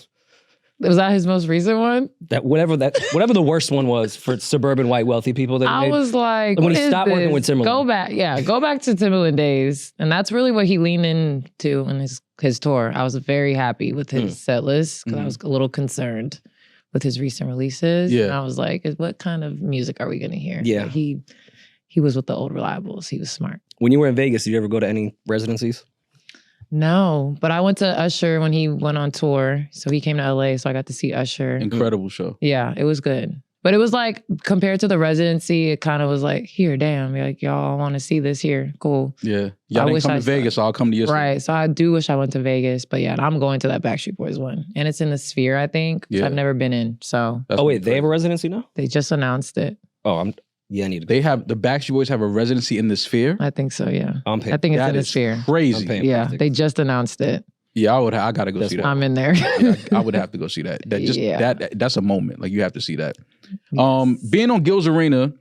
B: Was that his most recent one?
C: Whatever the worst one was for suburban white wealthy people that
B: I was like,
C: when he stopped working with Timberland.
B: Go back to Timberland days. And that's really what he leaned into in his tour. I was very happy with his set list because I was a little concerned with his recent releases.
A: Yeah.
B: And I was like, what kind of music are we gonna hear?
C: Yeah.
B: But he was with the old reliables. He was smart.
C: When you were in Vegas, did you ever go to any residencies?
B: No, but I went to Usher when he went on tour. So he came to LA, so I got to see Usher.
A: Incredible show.
B: Yeah, it was good. But it was like, compared to the residency, it kind of was like, here, damn, like, y'all want to see this here. Cool.
A: Yeah. Y'all didn't come to Vegas, so I'll come to your
B: Right. So I do wish I went to Vegas. But yeah, I'm going to that Backstreet Boys one. And it's in the Sphere, I think. Yeah. I've never been in, so.
C: They have a residency now?
B: They just announced it.
C: Oh, I need to go.
A: They have, the Backstreet Boys have a residency in the Sphere?
B: I think so, yeah.
C: I'm paying.
B: I think it's in the Sphere.
A: Crazy.
B: Yeah, they just announced it.
A: Yeah, I gotta go see that.
B: I'm in there.
A: Yeah, I would have to go see that. That's a moment. Like, you have to see that. Yes. Being on Gil's Arena,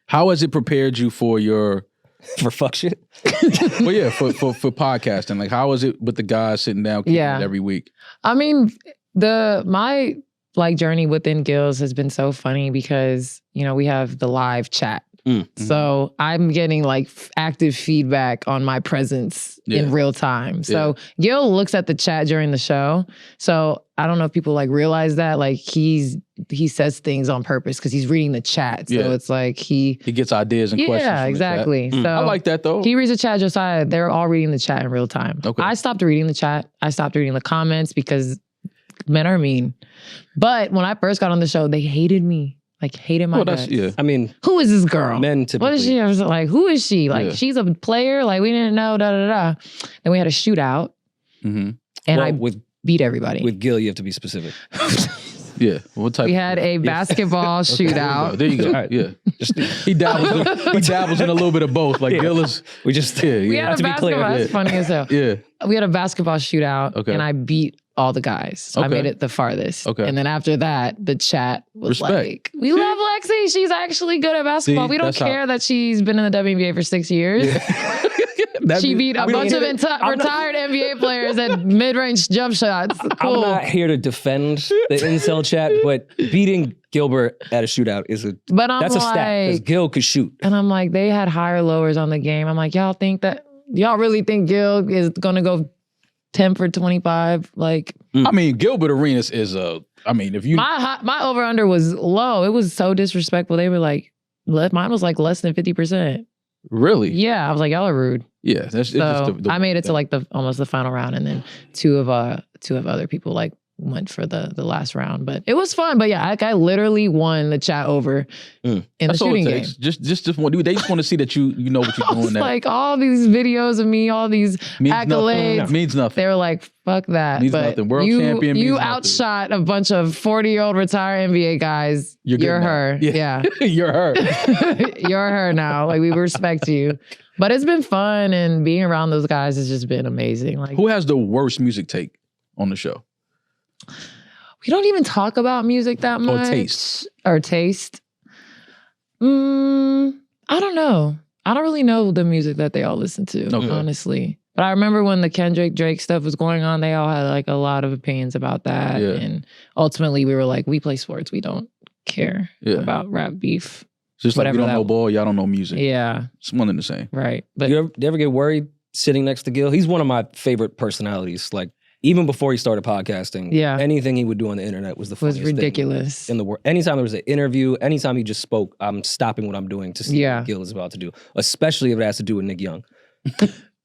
A: how has it prepared you for
C: fuck shit?
A: Well, yeah, for podcasting. Like, how is it with the guys sitting down it every week?
B: I mean, my journey within Gil's has been so funny because, we have the live chat. So I'm getting like active feedback on my presence in real time. So Gil looks at the chat during the show. So I don't know if people like realize that. Like he says things on purpose because he's reading the chat. So it's like he
A: gets ideas and questions.
B: Yeah, exactly. So
A: I like that though.
B: He reads the chat, Josiah. They're all reading the chat in real time.
A: Okay.
B: I stopped reading the chat. I stopped reading the comments because men are mean. But when I first got on the show, they hated me. Like, hated my guts.
C: I mean,
B: who is this girl?
C: Men typically.
B: What is she? I was like, who is she? Like, she's a player? Like, we didn't know, da-da-da. Then we had a shootout. And I beat everybody.
C: With Gil, you have to be specific.
A: Yeah. What type?
B: We had a basketball shootout.
A: There you go. Right. Yeah. He dabbles in a little bit of both. Like, Gil is...
B: We had a basketball. That's funny as hell.
A: Yeah.
B: We had a basketball shootout, and I beat all the guys. So I made it the farthest. Okay. And then after that, the chat was like, we love Lexi. She's actually good at basketball. We don't care that she's been in the WNBA for 6 years. She beat a bunch of retired NBA players at mid-range jump shots. Cool.
C: I'm not here to defend the incel chat, but beating Gilbert at a shootout is that's a stat because Gil could shoot.
B: And I'm like, they had higher lowers on the game. I'm like, y'all really think Gil is gonna go 10 for 25? Like,
A: I mean, Gilbert Arenas is if you
B: my over under was low. It was so disrespectful. They were like, mine was like less than 50%.
A: Really?
B: Yeah, I was like, y'all are rude.
A: Yeah, that's
B: so I made it to like almost the final round, and then two of other people like went for the last round. But it was fun. But yeah, I literally won the chat over in the shooting game.
A: Just they just want to see that you know what you're doing.
B: Like all these videos of me, all these accolades
A: means nothing.
B: They were like, fuck that.
A: Means nothing. World champion.
B: You
A: means
B: outshot a bunch of 40-year-old retired NBA guys. You're her. Yeah.
A: You're her.
B: You're her now. Like, we respect you. But it's been fun, and being around those guys has just been amazing. Like,
A: who has the worst music take on the show?
B: We don't even talk about music that much. Or taste. I don't know. I don't really know the music that they all listen to, honestly. But I remember when the Kendrick Drake stuff was going on, they all had like a lot of opinions about that. Yeah. And ultimately we were like, we play sports. We don't care about rap beef.
A: Just like we don't know ball, y'all don't know music.
B: Yeah.
A: It's one and the same.
B: Right. But
C: do you ever get worried sitting next to Gil? He's one of my favorite personalities. Like, even before he started podcasting, anything he would do on the internet was the funniest
B: ridiculous
C: thing in the world. Anytime there was an interview, anytime he just spoke, I'm stopping what I'm doing to see what Gil is about to do, especially if it has to do with Nick Young.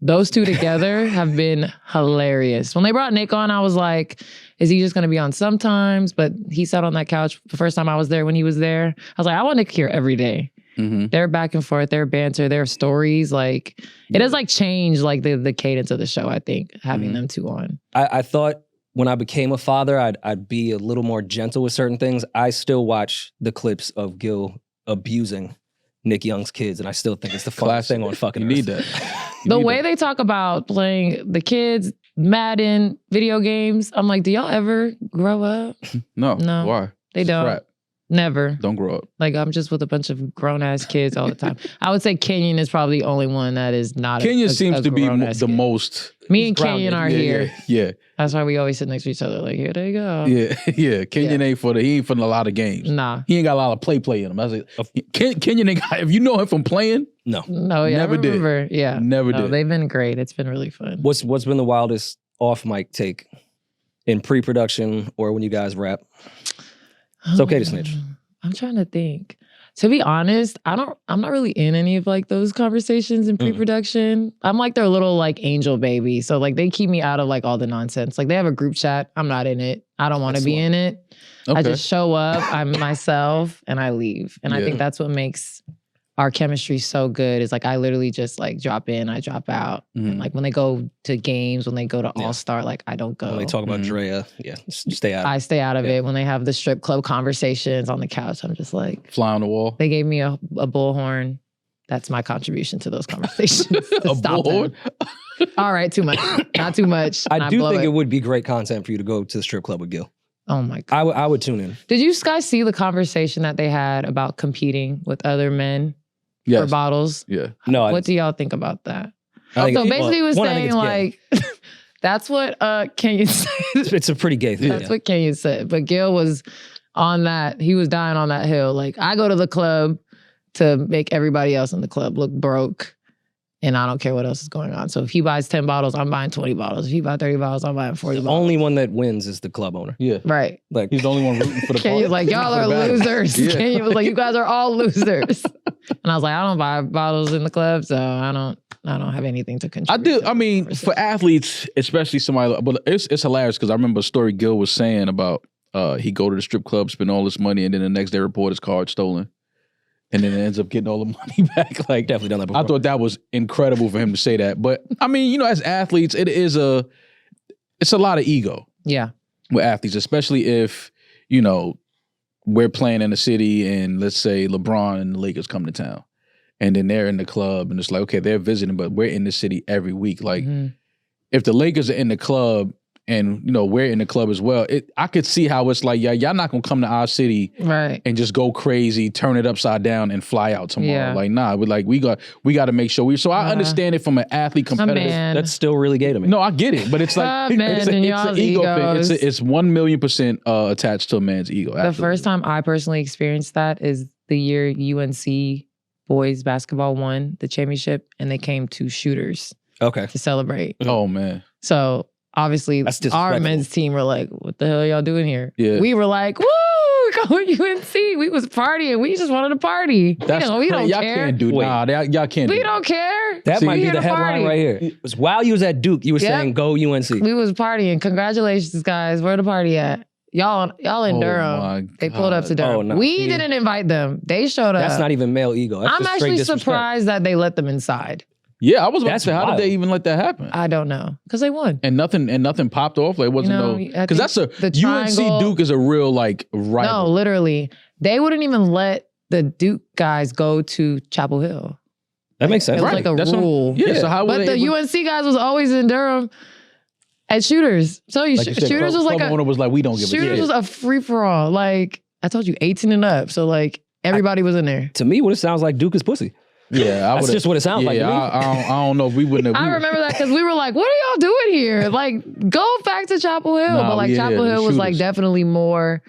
B: Those two together have been hilarious. When they brought Nick on, I was like, is he just going to be on sometimes? But he sat on that couch the first time I was there when he was there. I was like, I want Nick here every day. Mm-hmm. Their back and forth, their banter, their stories, like it has like changed like the cadence of the show, I think, having them two on.
C: I thought when I became a father, I'd be a little more gentle with certain things. I still watch the clips of Gil abusing Nick Young's kids, and I still think it's the funniest thing on fucking earth.
A: You need that.
B: The way they talk about playing the kids, Madden, video games, I'm like, do y'all ever grow up?
A: No.
B: No.
A: Why?
B: They don't.
A: Crap.
B: Never.
A: Don't grow up.
B: Like, I'm just with a bunch of grown-ass kids all the time. I would say Kenyon is probably the only one that is not
A: Kenyon seems to be the most...
B: Me and Kenyon are here.
A: Yeah.
B: That's why we always sit next to each other like, here they go.
A: Yeah. Kenyon ain't he ain't for a lot of games.
B: Nah.
A: He ain't got a lot of play in him. I was like, Kenyon ain't got, if you know him from playing...
B: No, yeah.
A: Never did.
B: Yeah.
A: Never did.
B: They've been great. It's been really fun.
C: What's been the wildest off-mic take in pre-production or when you guys rap? It's okay to snitch.
B: I'm trying to think. To be honest, I'm not really in any of like those conversations in pre-production. I'm like their little like angel baby. So like they keep me out of like all the nonsense. Like they have a group chat. I'm not in it. I don't want to be in it. Okay. I just show up, I'm myself, and I leave. And I think that's what makes our chemistry so good is like I literally just like drop in, I drop out. And like when they go to games, when they go to All-Star, like I don't go.
C: When they talk about Drea, just stay out of it.
B: I stay out of it. When they have the strip club conversations on the couch, I'm just like...
A: Fly on the wall.
B: They gave me a bullhorn. That's my contribution to those conversations. To
A: a
B: stop
A: bullhorn?
B: All right, too much. Not too much.
C: I do think it would be great content for you to go to the strip club with Gil.
B: Oh my God.
C: I would tune in.
B: Did you guys see the conversation that they had about competing with other men? For bottles.
A: Yeah.
C: No.
B: What do y'all think about that? So basically, he was saying like, that's what Kenyon said.
C: It's a pretty gay thing.
B: That's what Kenyon said. But Gil was on that. He was dying on that hill. Like, I go to the club to make everybody else in the club look broke, and I don't care what else is going on. So if he buys 10 bottles, I'm buying 20 bottles. If he buys 30 bottles, I'm buying 40 bottles.
C: The only one that wins is the club owner.
A: Yeah.
B: Right.
C: Like
A: he's the only one rooting for the
B: Kenyon's like, y'all are losers. Kenyon was like, you guys are all losers. And I was like, I don't buy bottles in the club, so I don't have anything to contribute.
A: I do. I mean, for athletes, especially somebody, but it's hilarious because I remember a story Gil was saying about he go to the strip club, spend all this money, and then the next day report his card stolen. And then it ends up getting all the money back. Like,
C: definitely done that before.
A: I thought that was incredible for him to say that. But I mean, you know, as athletes, it's a lot of ego.
B: Yeah.
A: With athletes, especially if, you know, we're playing in a city and let's say LeBron and the Lakers come to town. And then they're in the club and it's like, okay, they're visiting, but we're in the city every week. Like, if the Lakers are in the club and you know we're in the club as well. I could see how it's like, y'all not gonna come to our city and just go crazy, turn it upside down, and fly out tomorrow. Yeah. Like, nah, we got to make sure So I understand it from an athlete competitor.
C: That's still really gay to me.
A: No, I get it, but it's like it's an ego thing. It's 1,000,000% attached to a man's ego. Absolutely.
B: The first time I personally experienced that is the year UNC boys basketball won the championship, and they came to Shooters to celebrate.
A: Oh man!
B: So obviously, our men's team were like, "What the hell are y'all doing here?"
A: Yeah.
B: We were like, "Woo, we're going UNC." We was partying. We just wanted to party. We don't
A: y'all
B: care.
A: Can't do y'all can't.
B: We don't care.
C: That might be the headline right here. It was while you was at Duke, you were saying go UNC.
B: We was partying. Congratulations, guys. Where the party at? Y'all in Durham. They pulled up to Durham. Oh, no. We didn't invite them. They showed up.
C: That's not even male ego. That's
B: I'm actually surprised that they let them inside.
A: Yeah, I was about to say, how did they even let that happen?
B: I don't know, because they won.
A: And nothing popped off. Like, it wasn't because that's UNC Duke is a real like rival.
B: No, literally, they wouldn't even let the Duke guys go to Chapel Hill.
C: That makes sense.
B: It was like a rule.
A: So how?
B: But the UNC guys was always in Durham. At Shooters. So Shooters was like
A: we don't give a shit.
B: Shooters was a free-for-all. Like, I told you, 18 and up. So like, everybody was in there.
C: To me, what it sounds like, Duke is pussy.
A: Yeah,
C: that's just what it sounds like to me.
A: I don't know if we wouldn't have.
B: I remember that because we were like, what are y'all doing here? Like, go back to Chapel Hill. But like, Chapel Hill was like definitely more,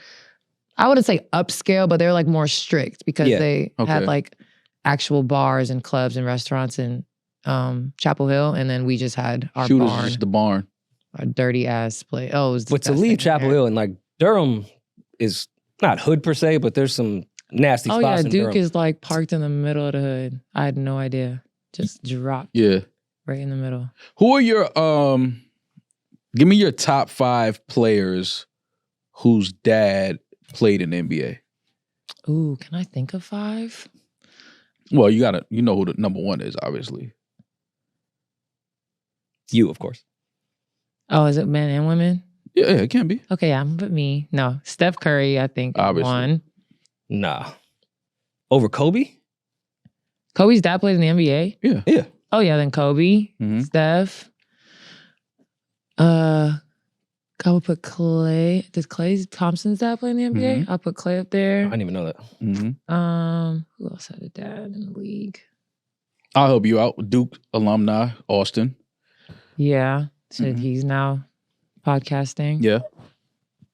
B: I wouldn't say upscale, but they were like more strict because they had like actual bars and clubs and restaurants in Chapel Hill. And then we just had our
A: Shooters
B: barn.
A: Just the barn.
B: A dirty ass place. Oh, it was
C: but to leave Chapel Hill and like Durham is not hood per se, but there's some nasty spots. Oh yeah,
B: Duke is like parked in the middle of the hood. I had no idea. Just dropped.
A: Yeah,
B: right in the middle.
A: Who are your give me your top 5 players whose dad played in the NBA?
B: Ooh, can I think of 5?
A: Well, you know who the number 1 is, obviously.
C: You, of course.
B: Oh, is it men and women?
A: Yeah, it can be.
B: Okay, yeah, but me. No. Steph Curry, I think,
A: obviously.
B: Won.
C: Nah. Over Kobe?
B: Kobe's dad played in the NBA?
A: Yeah.
B: Oh, yeah, then Kobe, Steph. I would put Clay. Does Clay Thompson's dad play in the NBA? I'll put Clay up there.
C: I didn't even know that.
B: Who else had a dad in the league?
A: I'll help you out. Duke alumni, Austin.
B: Yeah. So he's now podcasting.
A: Yeah.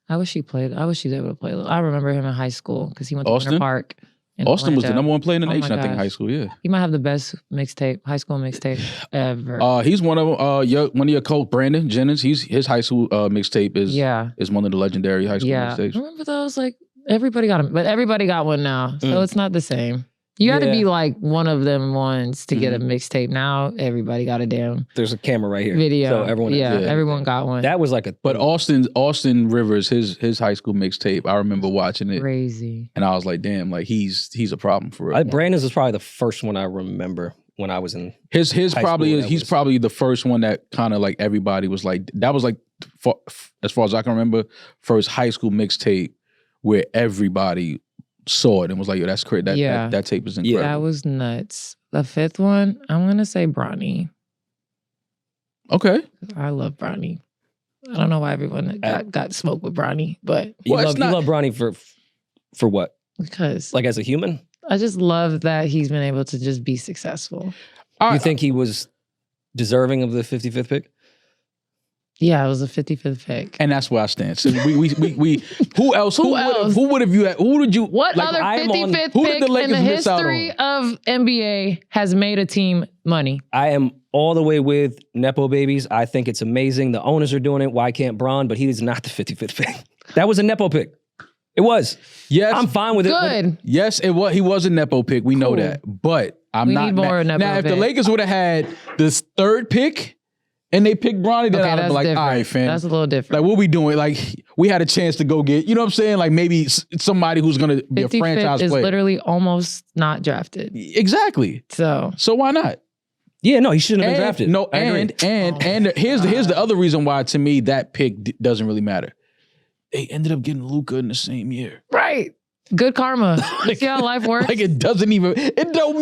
B: I wish he played. I wish he was able to play. I remember him in high school because he went to Winter Park.
A: Austin was the number 1 player in the nation, I think, in high school. Yeah.
B: He might have the best high school mixtape ever.
A: He's one of one of your coach, Brandon Jennings. His high school mixtape is one of the legendary high school mixtapes.
B: Remember those? Like everybody got them, but everybody got one now, so it's not the same. You had to be like one of them ones to get a mixtape. Now everybody got a damn.
C: There's a camera right here.
B: Video.
C: So everyone.
B: Everyone got one.
C: That was like a.
A: But Austin Rivers, his high school mixtape. I remember watching it.
B: Crazy.
A: And I was like, damn, like he's a problem for real.
C: Brandon's is probably the first one I remember when I was in.
A: He's probably the first one that kind of like everybody was like, that was like as far as I can remember, first high school mixtape where everybody saw it and was like, yo, that's crazy. That tape is incredible.
B: That was nuts. The 5th one, I'm going to say Bronny.
A: Okay.
B: I love Bronny. I don't know why everyone got smoked with Bronny, but...
C: You love Bronny for what?
B: Because...
C: Like as a human?
B: I just love that he's been able to just be successful.
C: You think he was deserving of the 55th pick?
B: Yeah, it was a 55th pick.
A: And that's where I stand. So we who else? Who would have you had? Who did you?
B: What other 55th pick in the history of NBA has made a team money?
C: I am all the way with Nepo babies. I think it's amazing. The owners are doing it. Why can't Bron? But he is not the 55th pick. That was a Nepo pick. It was.
A: Yes.
C: I'm fine with it.
B: Good.
A: Yes, it was. He was a Nepo pick. We know that. But we
B: need more Nepo
A: now, if the Lakers would have had this 3rd pick, and they picked Bronny, then I'd be like, all right, fam.
B: That's a little different.
A: Like, what we doing? Like, we had a chance to go get, you know what I'm saying? Like, maybe somebody who's going to be a franchise player.
B: is literally almost not drafted.
A: Exactly.
B: So
A: why not?
C: Yeah, no, he shouldn't have been drafted.
A: No, and here's the other reason why, to me, that pick doesn't really matter. They ended up getting Luka in the same year.
B: Right. Good karma. You see how life works?
A: Like it don't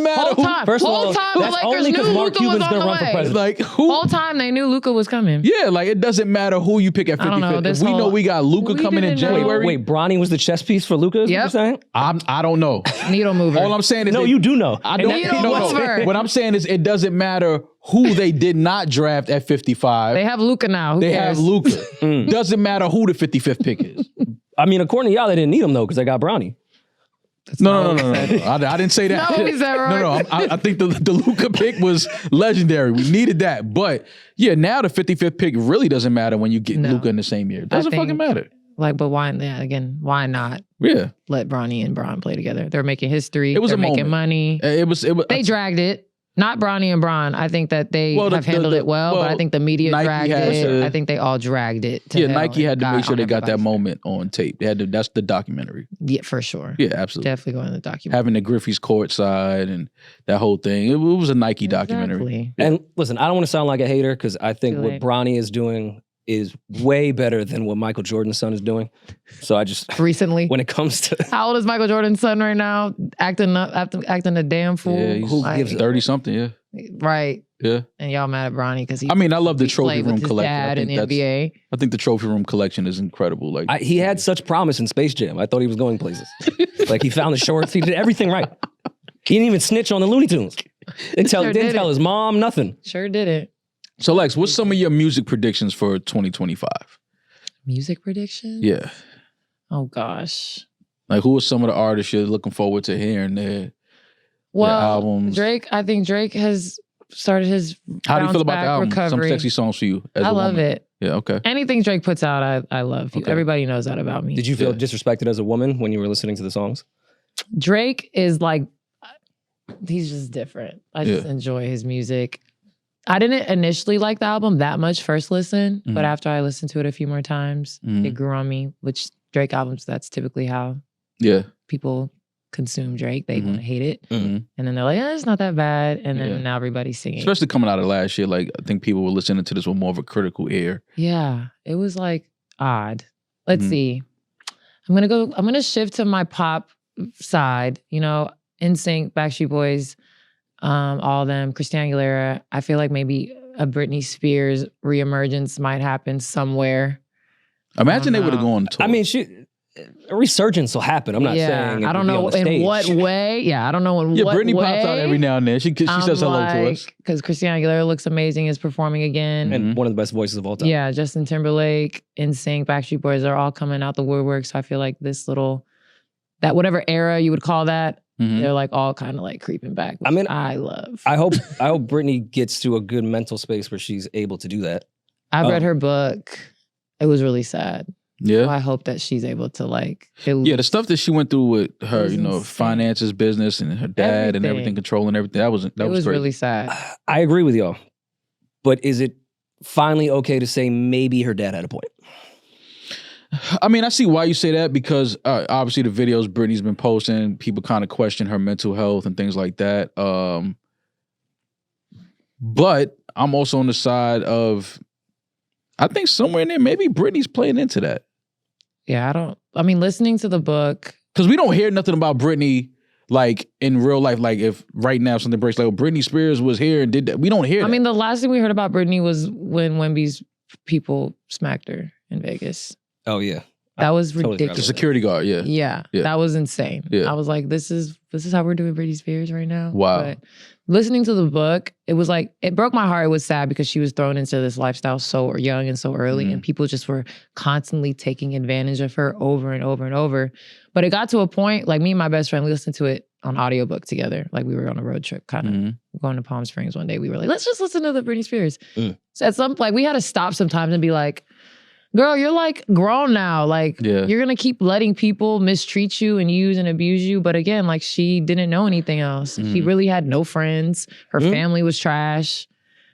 A: matter.
C: First of all, that's only because Mark Cuban's going to run for president.
A: Like who?
B: Whole time they knew Luka was coming.
A: Yeah, like it doesn't matter who you pick at 50-50. If we know we got Luka coming in January.
C: Wait, Bronny was the chess piece for Luka? Yep. What you're saying?
A: I don't know.
B: Needle mover.
A: All I'm saying is
C: you do know.
A: I don't know. What I'm saying is it doesn't matter who they did not draft at 55.
B: They have Luka now. Who
A: they
B: cares?
A: have Luka. Doesn't matter who the 55th pick is.
C: I mean, according to y'all, they didn't need him though because they got Bronny.
A: No. I didn't say that.
B: No, he said right.
A: No. I think the Luka pick was legendary. We needed that. But yeah, now the 55th pick really doesn't matter when you get Luka in the same year. It doesn't fucking matter.
B: Like, but why? Yeah, again, why not?
A: Yeah.
B: Let Bronny and Bron play together. They're making history.
A: It was
B: They're making
A: moment.
B: money.
A: It was.
B: They dragged it. Not Bronny and Bron. I think that they have handled it well, but I think the media dragged it. I think they all dragged it.
A: Nike had to make sure they got that moment on tape. They had to. That's the documentary.
B: Yeah, for sure.
A: Yeah, absolutely.
B: Definitely going to the documentary.
A: Having the Griffey's courtside and that whole thing. It was a Nike documentary.
C: And listen, I don't want to sound like a hater because I think what Bronny is doing is way better than what Michael Jordan's son is doing. So I just
B: recently,
C: when it comes to
B: how old is Michael Jordan's son right now? Acting a damn fool.
A: Yeah, who gives 30 something? Yeah,
B: right.
A: Yeah,
B: and y'all mad at Bronny because
A: I mean, I love the trophy room
B: with his
A: collection.
B: Dad in the NBA.
A: I think the trophy room collection is incredible. Like
C: he had such promise in Space Jam. I thought he was going places. Like he found the shorts. He did everything right. He didn't even snitch on the Looney Tunes. Didn't tell his mom nothing.
B: Sure did it.
A: So Lex, what's some of your music predictions for 2025?
B: Music predictions?
A: Yeah.
B: Oh gosh.
A: Like who are some of the artists you're looking forward to hearing their albums?
B: Drake. I think Drake has started his
A: How do you feel about the album?
B: Recovery.
A: Some sexy songs for you. I
B: love it.
A: Yeah, okay.
B: Anything Drake puts out, I love. Okay. Everybody knows that about me.
C: Did you feel disrespected as a woman when you were listening to the songs?
B: Drake is like, he's just different. I just enjoy his music. I didn't initially like the album that much first listen, but after I listened to it a few more times, it grew on me, which Drake albums, that's typically how people consume Drake. They want to hate it. And then they're like, it's not that bad. And then now everybody's singing.
A: Especially coming out of last year, like I think people were listening to this with more of a critical ear.
B: Yeah, it was like odd. Let's see. I'm gonna shift to my pop side, NSYNC, Backstreet Boys, all of them, Christina Aguilera. I feel like maybe a Britney Spears reemergence might happen somewhere.
A: Imagine they would have gone tour.
C: I mean, a resurgence will happen. I'm not saying
B: I don't know in what way. Yeah, I don't know in what way.
A: Britney pops out every now and then. She says hello to us.
B: Because Christina Aguilera looks amazing, is performing again.
C: And one of the best voices of all time.
B: Yeah, Justin Timberlake, NSYNC, Backstreet Boys are all coming out the woodwork. So I feel like that whatever era you would call that, they're like all kind of like creeping back. I mean, I love.
C: I hope Britney gets to a good mental space where she's able to do that.
B: I've read her book. It was really sad.
A: Yeah.
B: So I hope that she's able to
A: the stuff that she went through with her, finances, business, and her dad and everything, controlling everything. That was crazy.
B: Really sad.
C: I agree with y'all. But is it finally okay to say maybe her dad had a point?
A: I mean, I see why you say that because obviously the videos Britney's been posting, people kind of question her mental health and things like that. But I'm also on the side of, I think somewhere in there, maybe Britney's playing into that.
B: Yeah, listening to the book.
A: Because we don't hear nothing about Britney like in real life. Like if right now something breaks, like Britney Spears was here and did that. We don't hear that.
B: I mean, the last thing we heard about Britney was when Wemby's people smacked her in Vegas.
C: Oh, yeah.
B: That was ridiculous.
A: The security guard,
B: Yeah, that was insane.
A: Yeah.
B: I was like, this is how we're doing Britney Spears right now.
A: Wow.
B: But listening to the book, it was like, it broke my heart. It was sad because she was thrown into this lifestyle so young and so early, and people just were constantly taking advantage of her over and over and over. But it got to a point, like me and my best friend, we listened to it on audiobook together. Like we were on a road trip, kind of going to Palm Springs one day. We were like, let's just listen to the Britney Spears. So at some point, we had to stop sometimes and be like, girl, you're like grown now. Like you're going to keep letting people mistreat you and use and abuse you. But again, like she didn't know anything else. She really had no friends. Her family was trash.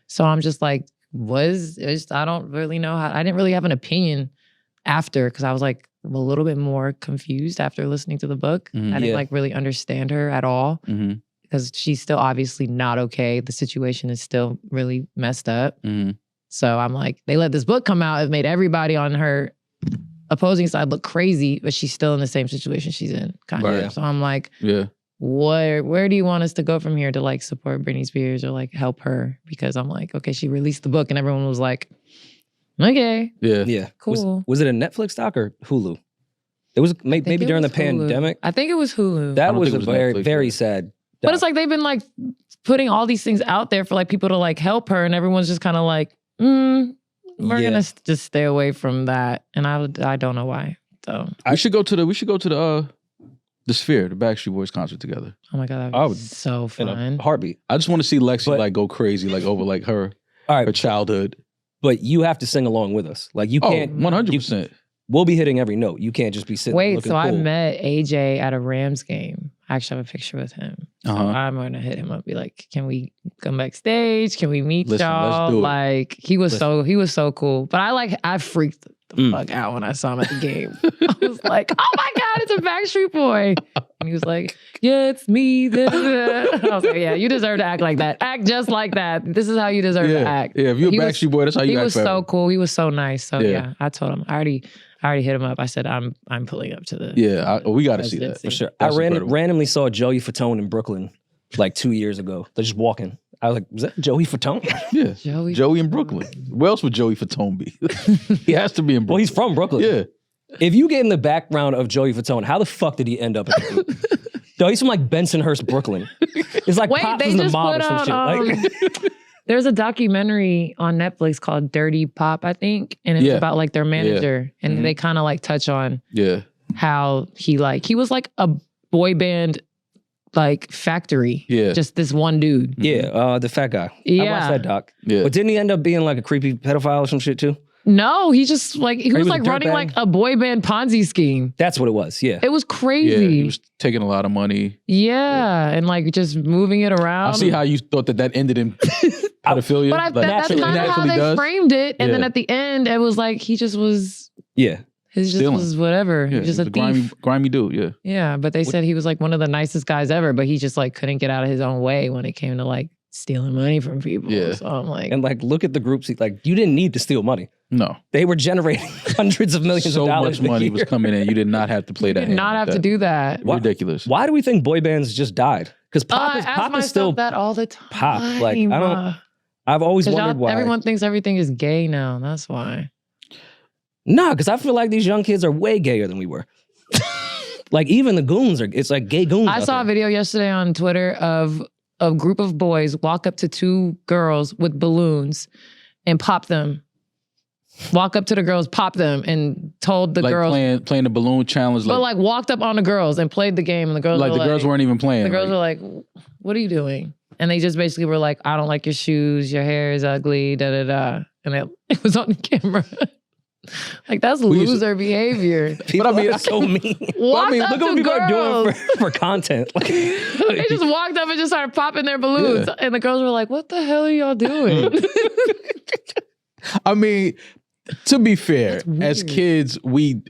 B: So I'm just like, I don't really know how, I didn't really have an opinion after because I was like a little bit more confused after listening to the book. I didn't like really understand her at all because she's still obviously not okay. The situation is still really messed up. So I'm like, they let this book come out. It made everybody on her opposing side look crazy, but she's still in the same situation she's in, kind of. So I'm like, where do you want us to go from here to like support Britney Spears or like help her? Because I'm like, okay, she released the book and everyone was like, okay, cool.
C: Was it a Netflix doc or Hulu? It was maybe during the pandemic.
B: I think it was Hulu.
C: That was a very sad doc.
B: But it's like they've been like putting all these things out there for like people to like help her, and everyone's just kind of like, we're gonna just stay away from that. And I don't know why. So
A: we should go to the Sphere, the Backstreet Boys concert together.
B: Oh my god, that would be so fun.
C: In a heartbeat.
A: I just want to see Lexi like go crazy like over like her childhood.
C: But you have to sing along with us. Like you can't
A: 100%.
C: We'll be hitting every note. You can't just be sitting.
B: Wait, so
C: cool.
B: I met AJ at a Rams game. I actually have a picture with him. So I'm gonna hit him up, be like, "Can we come backstage? Can we meet y'all?" Like he was so cool. But I freaked the fuck out when I saw him at the game. I was like, "Oh my god, it's a Backstreet Boy!" And he was like, "Yeah, it's me." I was like, "Yeah, you deserve to act like that. Act just like that. This is how you deserve to act."
A: Yeah, if you're a Backstreet Boy, that's how you act.
B: He was so cool. He was so nice. So yeah, I told him. I already hit him up. I said, I'm pulling up to the
A: we got to see that for sure.
C: I randomly saw Joey Fatone in Brooklyn like 2 years ago. They're just walking. I was like, was that Joey Fatone?
A: Yeah, Joey in Brooklyn. Where else would Joey Fatone be? He has to be in Brooklyn.
C: Well, he's from Brooklyn.
A: Yeah.
C: If you get in the background of Joey Fatone, how the fuck did he end up at the No, he's from like Bensonhurst, Brooklyn. It's like Pops in the mob or some shit.
B: There's a documentary on Netflix called Dirty Pop, I think. And it's about like their manager. And they kind of like touch on how he was like a boy band like factory. Yeah. Just this one dude.
C: Yeah, the fat guy.
B: Yeah.
C: I watched that doc. Yeah. But didn't he end up being like a creepy pedophile or some shit too?
B: No, he just like, he was like running like a boy band Ponzi scheme.
C: That's what it was, yeah.
B: It was crazy.
A: Yeah, he was taking a lot of money.
B: Yeah, and like just moving it around.
A: I see how you thought that ended in pedophilia.
B: But that's kind of how they framed it. And then at the end, it was like, he just was...
C: Yeah.
B: His just was whatever. He was just a thief.
A: Grimy dude, yeah.
B: Yeah, but they said he was like one of the nicest guys ever, but he just like couldn't get out of his own way when it came to like stealing money from people. Yeah. So I'm like...
C: And like, look at the groups. Like, you didn't need to steal money.
A: No.
C: They were generating hundreds of millions of dollars.
A: So much money was coming in. You did not have to play that.
B: You did not have to do that.
A: Ridiculous.
C: Why do we think boy bands just died? Because pop is still
B: that all the time.
C: Pop. Like, I've always wondered why.
B: Everyone thinks everything is gay now. That's why.
C: Nah, because I feel like these young kids are way gayer than we were. Like, even the goons it's like gay goons.
B: I saw a video yesterday on Twitter of a group of boys walk up to two girls with balloons and pop them. Walk up to the girls, pop them, and told the girls
A: playing the balloon challenge.
B: But like walked up on the girls and played the game, and the girls
A: girls weren't even playing.
B: The girls were like, "What are you doing?" And they just basically were like, "I don't like your shoes. Your hair is ugly." Da da da. And it was on the camera. Like, that's loser behavior.
C: People are so mean.
B: Look
C: at what people are doing for content. Like,
B: they just walked up and just started popping their balloons, and the girls were like, "What the hell are y'all doing?"
A: I mean, to be fair, as kids, we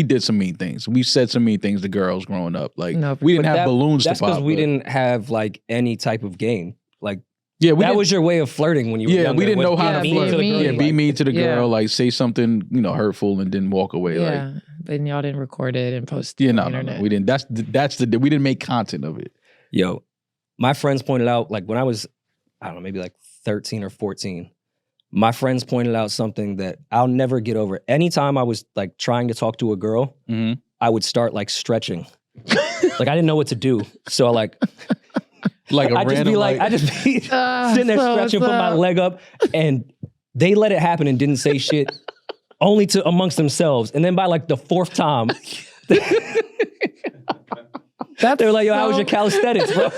A: did some mean things. We said some mean things to girls growing up. Like, we didn't have balloons to pop.
C: That's because we didn't have like any type of game. Like,
A: that
C: was your way of flirting when you were younger.
A: We didn't know how to flirt. Be mean to the girl.
B: Yeah.
A: Like, say something, hurtful, and then walk away.
B: Yeah, but y'all didn't record it and post it
A: on
B: the internet.
A: No. We didn't. We didn't make content of it.
C: Yo, my friends pointed out, like, when I was, I don't know, maybe like 13 or 14, my friends pointed out something that I'll never get over. Anytime I was like trying to talk to a girl, I would start like stretching. Like, I didn't know what to do. So I I'd just be sitting there stretching, put my leg up, and they let it happen and didn't say shit, only to amongst themselves. And then by like the fourth time, they were like, "Yo, how was your calisthenics, bro?"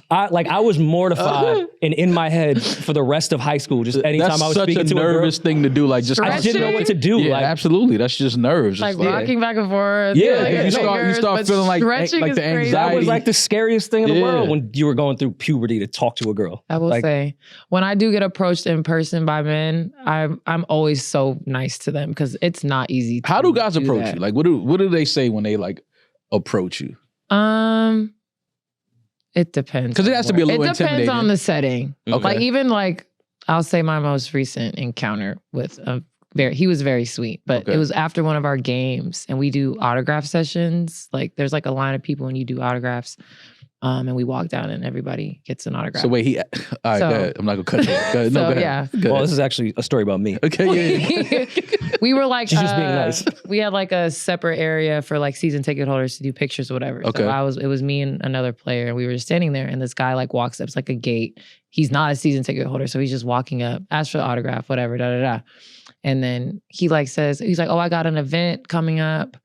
C: I was mortified and in my head for the rest of high school. Just anytime I was speaking to a girl,
A: nervous thing to do. Like, just
C: I didn't know what to do.
A: Yeah, absolutely. That's just nerves.
B: Like rocking back and forth.
A: Yeah, you start feeling like the anxiety.
C: That was like the scariest thing in the world when you were going through puberty to talk to a girl.
B: I will say, when I do get approached in person by men, I'm always so nice to them because it's not easy.
A: How do guys approach you? Like, what do they say when they like approach you?
B: It depends.
A: Because it has to be a little intimidating.
B: It depends on the setting.
A: Okay.
B: Like, even like, I'll say my most recent encounter with a he was very sweet. But it was after one of our games, and we do autograph sessions. Like there's like a line of people and you do autographs. And we walk down and everybody gets an autograph.
A: So wait, all right, go ahead. I'm not gonna cut you. Go ahead. No,
B: so,
A: go ahead. Yeah.
C: Well, this is actually a story about me.
A: Okay, yeah.
B: We were like,
C: she's just being nice.
B: We had like a separate area for like season ticket holders to do pictures or whatever.
A: Okay.
B: So it was me and another player, and we were just standing there, and this guy like walks up. It's like a gate. He's not a season ticket holder, so he's just walking up, asks for the autograph, whatever, da da da. And then he like says, he's like, "Oh, I got an event coming up.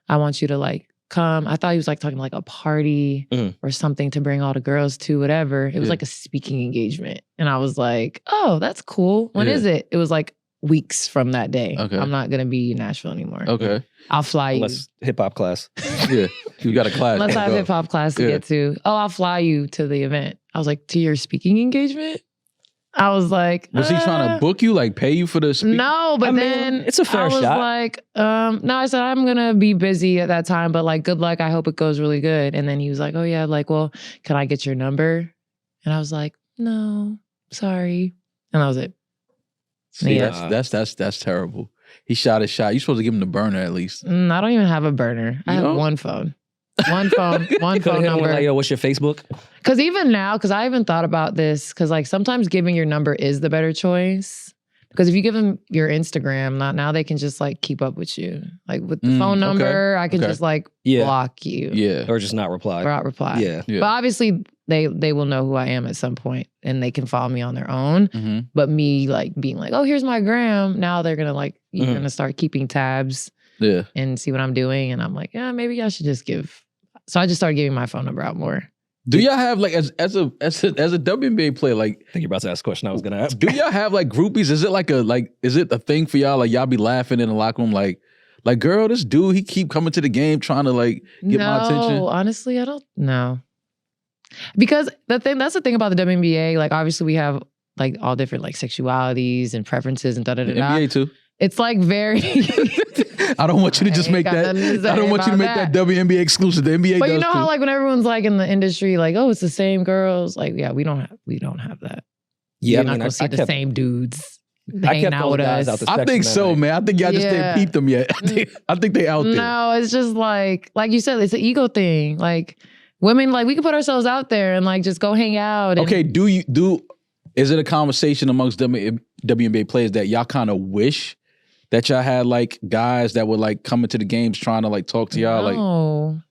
B: I want you to like come." I thought he was like talking like a party or something to bring all the girls to, whatever. It was like a speaking engagement. And I was like, "Oh, that's cool. When is it?" It was like weeks from that day.
A: Okay.
B: I'm not going to be in Nashville anymore.
A: Okay.
B: I'll fly you.
C: Unless hip-hop class.
A: Yeah. You got a class.
B: Unless I have hip-hop class to get to. "Oh, I'll fly you to the event." I was like, "To your speaking engagement?" I was like,
A: was he trying to book you, like pay you for the speech?
B: No, but then
C: it's a fair shot.
B: I was like, no, I said, "I'm going to be busy at that time, but like, good luck. I hope it goes really good." And then he was like, "Oh yeah, like, well, can I get your number?" And I was like, "No, sorry." And that was it.
A: See, that's terrible. He shot his shot. You're supposed to give him the burner at least.
B: I don't even have a burner. I have one phone. One phone number.
C: Like, yo, what's your Facebook?
B: Because even now, because I even thought about this, because like sometimes giving your number is the better choice. Because if you give them your Instagram, now they can just like keep up with you. Like with the phone number, I can just like block you.
A: Yeah.
C: Or just not reply.
B: Or not reply.
C: Yeah.
B: But obviously they will know who I am at some point and they can follow me on their own. But me like being like, "Oh, here's my gram." Now they're going to like, you're going to start keeping tabs and see what I'm doing. And I'm like, yeah, maybe I should just give. So I just started giving my phone number out more.
A: Do y'all have like as a WNBA player, like
C: I think you're about to ask a question I was gonna ask.
A: Do y'all have like groupies? Is it a thing for y'all? Like y'all be laughing in the locker room, like girl, this dude, he keep coming to the game trying to like get my attention.
B: No, honestly, I don't know. Because that's the thing about the WNBA. Like obviously we have like all different like sexualities and preferences and da da da.
A: NBA too.
B: It's like very.
A: I don't want you to just make that. I don't want you to make that WNBA exclusive. The NBA
B: but
A: does
B: you know
A: too.
B: how like when everyone's like in the industry, like, "Oh, it's the same girls." Like, yeah, we don't have that.
C: Yeah,
B: you're not gonna see the same dudes hanging out with us.
A: I think so, man. I think y'all just didn't peep them yet. I think they out there.
B: No, it's just like you said, it's an ego thing. Like women, like we can put ourselves out there and like just go hang out.
A: Okay, is it a conversation amongst WNBA players that y'all kind of wish that y'all had like guys that would like come into the games trying to like talk to y'all?
B: No.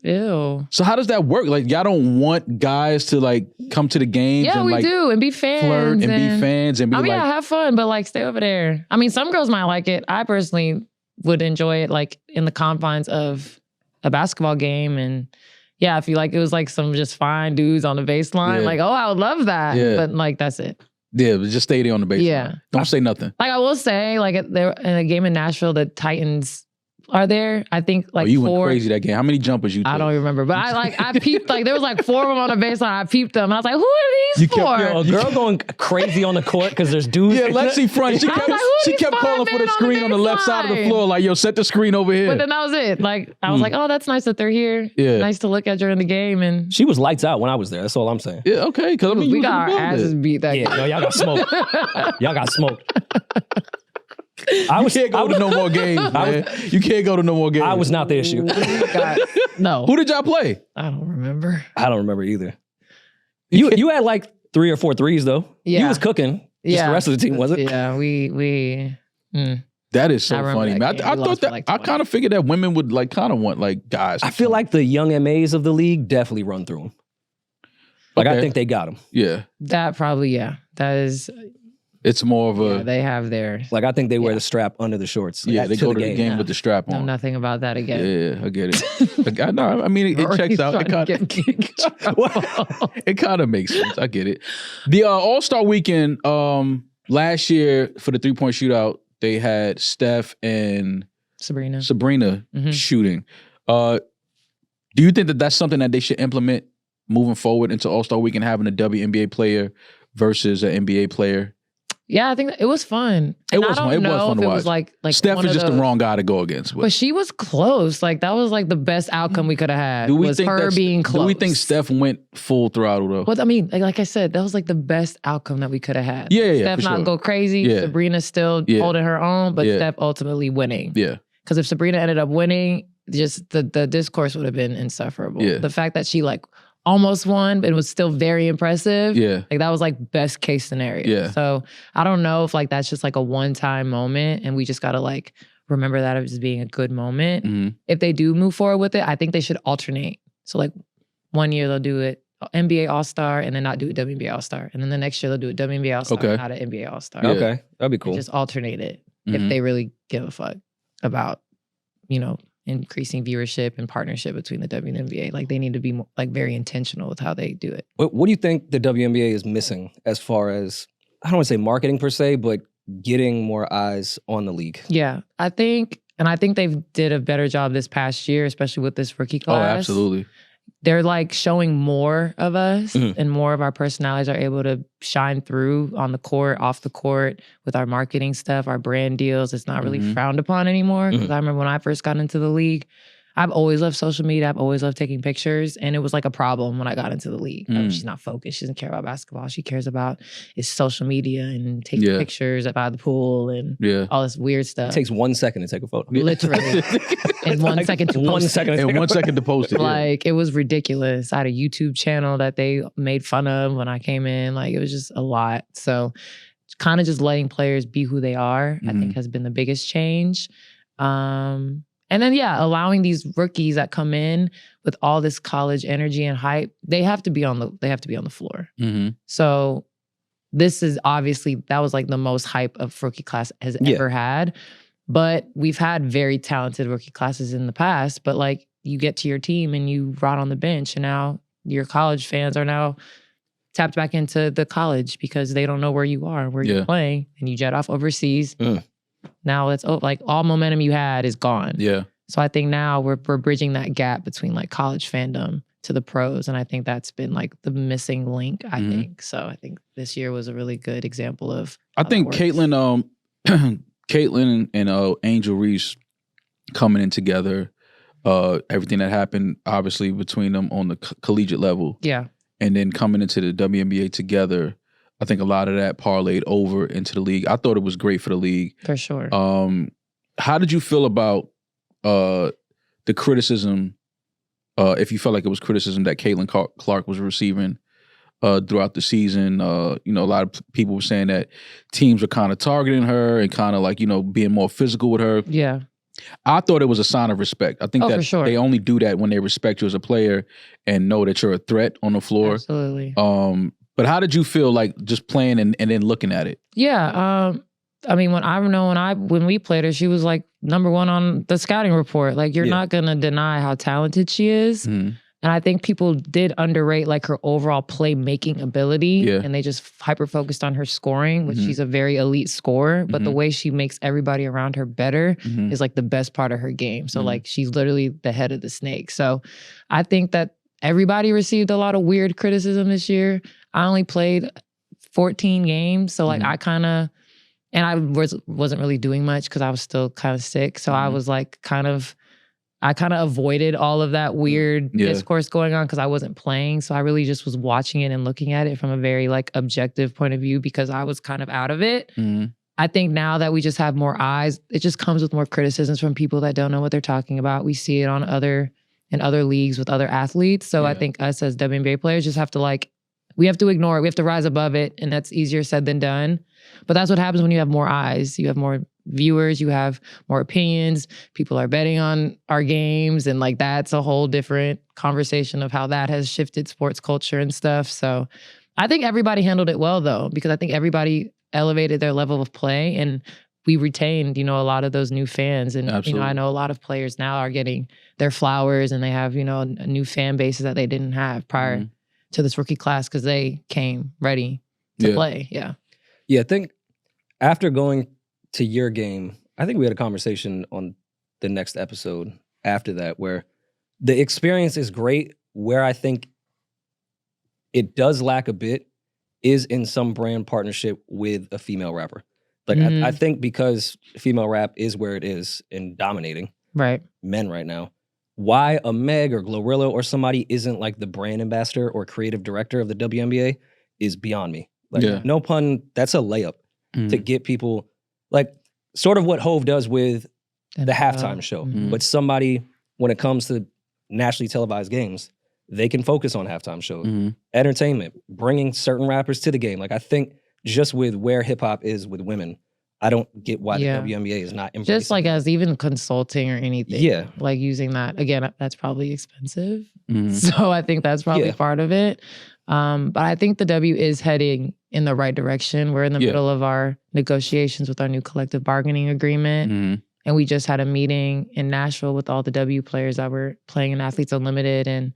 B: Ew.
A: So how does that work? Like y'all don't want guys to like come to the games?
B: Yeah,
A: and,
B: we
A: like,
B: do and be fans.
A: Flirt and be fans and be
B: yeah, have fun, but like stay over there. I mean, some girls might like it. I personally would enjoy it like in the confines of a basketball game. And yeah, if you like, it was like some just fine dudes on the baseline. Like, oh, I would love that. Yeah. But like, that's it.
A: Yeah, but just stay there on the baseline. Yeah. Don't say nothing.
B: Like I will say, like there in a game in Nashville, the Titans are there. I think like
A: you went crazy that game. How many jumpers you took?
B: I don't remember, but I peeped, like there was like 4 of them on the baseline. I peeped them and I was like, "Who are these for?"
C: A girl going crazy on the court because there's dudes.
A: Yeah, Lexi front. She kept calling for the screen on the left side of the floor. Like, yo, set the screen over here.
B: But then that was it. Like I was like, "Oh, that's nice that they're here. Yeah, nice to look at during the game." And
C: she was lights out when I was there. That's all I'm saying.
A: Yeah, okay. Because I mean,
B: we got our asses beat that game.
C: No, y'all got smoked. Y'all got smoked.
A: You can't go to no more games, man. You can't go to no more games.
C: I was not the issue.
B: No.
A: Who did y'all play?
B: I don't remember.
C: I don't remember either. You had like 3 or 4 threes though. Yeah. You was cooking. Just the rest of the team wasn't.
B: Yeah, we.
A: That is so funny, man. I thought that I kind of figured that women would like kind of want like guys.
C: I feel like the young MAs of the league definitely run through them. Like I think they got them.
A: Yeah.
B: That probably that is.
A: It's more of a.
B: They have their.
C: Like I think they wear the strap under the shorts.
A: Yeah, they go to the game with the strap on.
B: Know nothing about that again.
A: Yeah, I get it. I mean, it checks out. It kind of makes sense. I get it. The All-Star Weekend last year for the 3-point shootout, they had Steph and Sabrina shooting. Do you think that that's something that they should implement moving forward into All-Star Weekend, having a WNBA player versus an NBA player?
B: Yeah, I think it was fun.
A: It was fun. It was fun to watch.
B: Was like
A: Steph is just the wrong guy to go against.
B: But she was close. Like that was like the best outcome we could have had. Was her being close.
A: Do we think Steph went full throttle though?
B: Well, I mean, like I said, that was like the best outcome that we could have had.
A: Yeah,
B: Steph not go crazy. Sabrina still holding her own, but Steph ultimately winning.
A: Yeah.
B: Because if Sabrina ended up winning, just the discourse would have been insufferable.
A: Yeah.
B: The fact that she like almost won, but it was still very impressive.
A: Yeah.
B: Like that was like best case scenario.
A: Yeah.
B: So I don't know if like that's just like a one-time moment and we just gotta like remember that as being a good moment.
A: Mm-hmm.
B: If they do move forward with it, I think they should alternate. So like 1 year they'll do it NBA All-Star and then not do it WNBA All-Star. And then the next year they'll do it WNBA All-Star and not an NBA All-Star.
A: Yeah.
C: Okay. That'd be cool.
B: And just alternate it if they really give a fuck about, you know, increasing viewership and partnership between the WNBA. Like they need to be more, like very intentional with how they do it.
C: What do you think the WNBA is missing as far as, I don't want to say marketing per se, but getting more eyes on the league?
B: Yeah, I think they did a better job this past year, especially with this rookie class.
A: Oh, absolutely.
B: They're like showing more of us and more of our personalities are able to shine through on the court, off the court with our marketing stuff, our brand deals. It's not really frowned upon anymore. Because I remember when I first got into the league, I've always loved social media. I've always loved taking pictures. And it was like a problem when I got into the league. She's not focused. She doesn't care about basketball. She cares about is social media and taking pictures by the pool and all this weird stuff.
C: It takes 1 second to take a photo.
B: Literally. And 1 second to post it.
A: And 1 second to post it.
B: Like, it was ridiculous. I had a YouTube channel that they made fun of when I came in. Like, it was just a lot. So kind of just letting players be who they are, I think has been the biggest change. And then, allowing these rookies that come in with all this college energy and hype, they have to be on the floor. So this is obviously, that was like the most hype of rookie class has ever had. But we've had very talented rookie classes in the past. But like you get to your team and you rot on the bench, and now your college fans are now tapped back into the college because they don't know where you are, where you're playing, and you jet off overseas. Now it's like all momentum you had is gone.
A: Yeah.
B: So I think now we're bridging that gap between like college fandom to the pros. And I think that's been like the missing link, I think. So I think this year was a really good example of
A: I think Caitlin and Angel Reese coming in together, everything that happened obviously between them on the collegiate level.
B: Yeah.
A: And then coming into the WNBA together, I think a lot of that parlayed over into the league. I thought it was great for the league.
B: For sure.
A: How did you feel about the criticism, if you felt like it was criticism that Caitlin Clark was receiving throughout the season? A lot of people were saying that teams were kind of targeting her and kind of like, being more physical with her.
B: Yeah.
A: I thought it was a sign of respect. I think that
B: for sure.
A: they only do that when they respect you as a player and know that you're a threat on the floor.
B: Absolutely.
A: But how did you feel like just playing and then looking at it?
B: Yeah. I mean, when we played her, she was like number one on the scouting report. Like, you're not going to deny how talented she is. And I think people did underrate like her overall playmaking ability.
A: Yeah.
B: And they just hyper-focused on her scoring, which she's a very elite scorer. But the way she makes everybody around her better is like the best part of her game. So like, she's literally the head of the snake. So I think that everybody received a lot of weird criticism this year. I only played 14 games. So like and I wasn't really doing much because I was still kind of sick. So I was like I kind of avoided all of that weird discourse going on because I wasn't playing. So I really just was watching it and looking at it from a very like objective point of view because I was kind of out of it. I think now that we just have more eyes, it just comes with more criticisms from people that don't know what they're talking about. We see it in other leagues with other athletes. So I think us as WNBA players just have to we have to ignore it. We have to rise above it. And that's easier said than done. But that's what happens when you have more eyes. You have more viewers, you have more opinions. People are betting on our games. And like, that's a whole different conversation of how that has shifted sports culture and stuff. So I think everybody handled it well though, because I think everybody elevated their level of play and we retained, a lot of those new fans. And, I know a lot of players now are getting their flowers and they have, new fan bases that they didn't have prior to this rookie class because they came ready to play. Yeah.
C: Yeah, I think after going to your game, I think we had a conversation on the next episode after that where the experience is great. Where I think it does lack a bit is in some brand partnership with a female rapper. Like, I think because female rap is where it is and dominating men right now, why a Meg or Glorilla or somebody isn't like the brand ambassador or creative director of the WNBA is beyond me. Like, no pun, that's a layup to get people, like, sort of what Hove does with the halftime show. But somebody, when it comes to nationally televised games, they can focus on halftime shows, entertainment, bringing certain rappers to the game. Like, I think just with where hip hop is with women, I don't get why the WNBA is not embracing
B: just like as even consulting or anything.
C: Yeah.
B: Like using that. Again, that's probably expensive. So I think that's probably part of it. But I think the W is heading in the right direction. We're in the middle of our negotiations with our new collective bargaining agreement. And we just had a meeting in Nashville with all the W players that were playing in Athletes Unlimited, and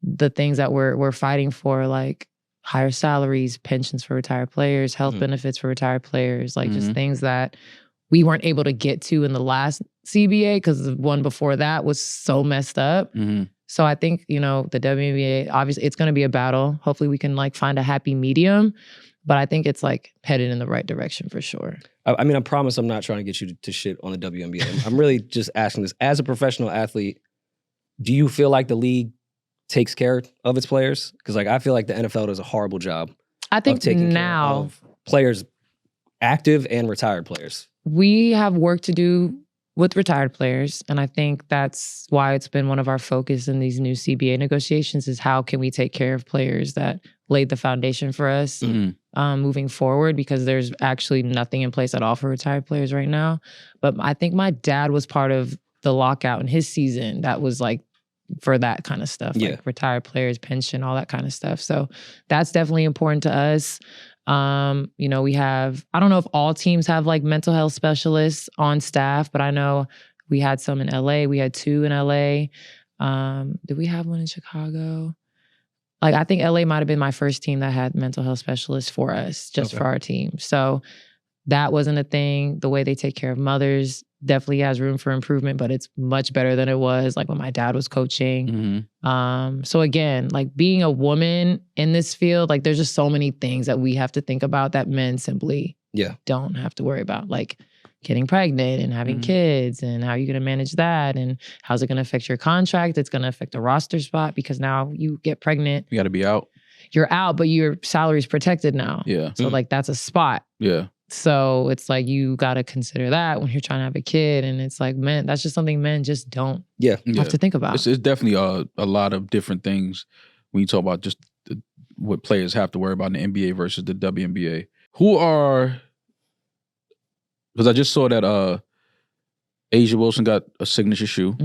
B: the things that we're fighting for, like higher salaries, pensions for retired players, health benefits for retired players, like just things that we weren't able to get to in the last CBA because the one before that was so messed up. So I think, you know, the WNBA, obviously it's going to be a battle. Hopefully we can like find a happy medium, but I think it's like headed in the right direction for sure.
C: I mean, I promise I'm not trying to get you to shit on the WNBA. I'm really just asking this. As a professional athlete, do you feel like the league takes care of its players? Because like I feel like the NFL does a horrible job.
B: I think
C: of taking
B: now
C: care of players, active and retired players.
B: We have work to do with retired players, and I think that's why it's been one of our focus in these new CBA negotiations is how can we take care of players that laid the foundation for us moving forward, because there's actually nothing in place at all for retired players right now. But I think my dad was part of the lockout in his season that was like for that kind of stuff, like retired players, pension, all that kind of stuff. So that's definitely important to us. You know, we have, I don't know if all teams have like mental health specialists on staff, but I know we had some in LA. We had 2 in LA. Did we have one in Chicago? Like, I think LA might've been my first team that had mental health specialists for us, just for our team. So that wasn't a thing. The way they take care of mothers definitely has room for improvement, but it's much better than it was like when my dad was coaching. So again, like being a woman in this field, like there's just so many things that we have to think about that men simply don't have to worry about, like getting pregnant and having kids, and how you're going to manage that, and how's it going to affect your contract. It's going to affect the roster spot because now you get pregnant.
A: You got to be out.
B: You're out, but your salary's protected now. So like that's a spot. So it's like you got to consider that when you're trying to have a kid. And it's like, men, that's just something men just don't have to think about.
A: It's definitely a lot of different things when you talk about just what players have to worry about in the NBA versus the WNBA. Who are, because I just saw that Asia Wilson got a signature shoe.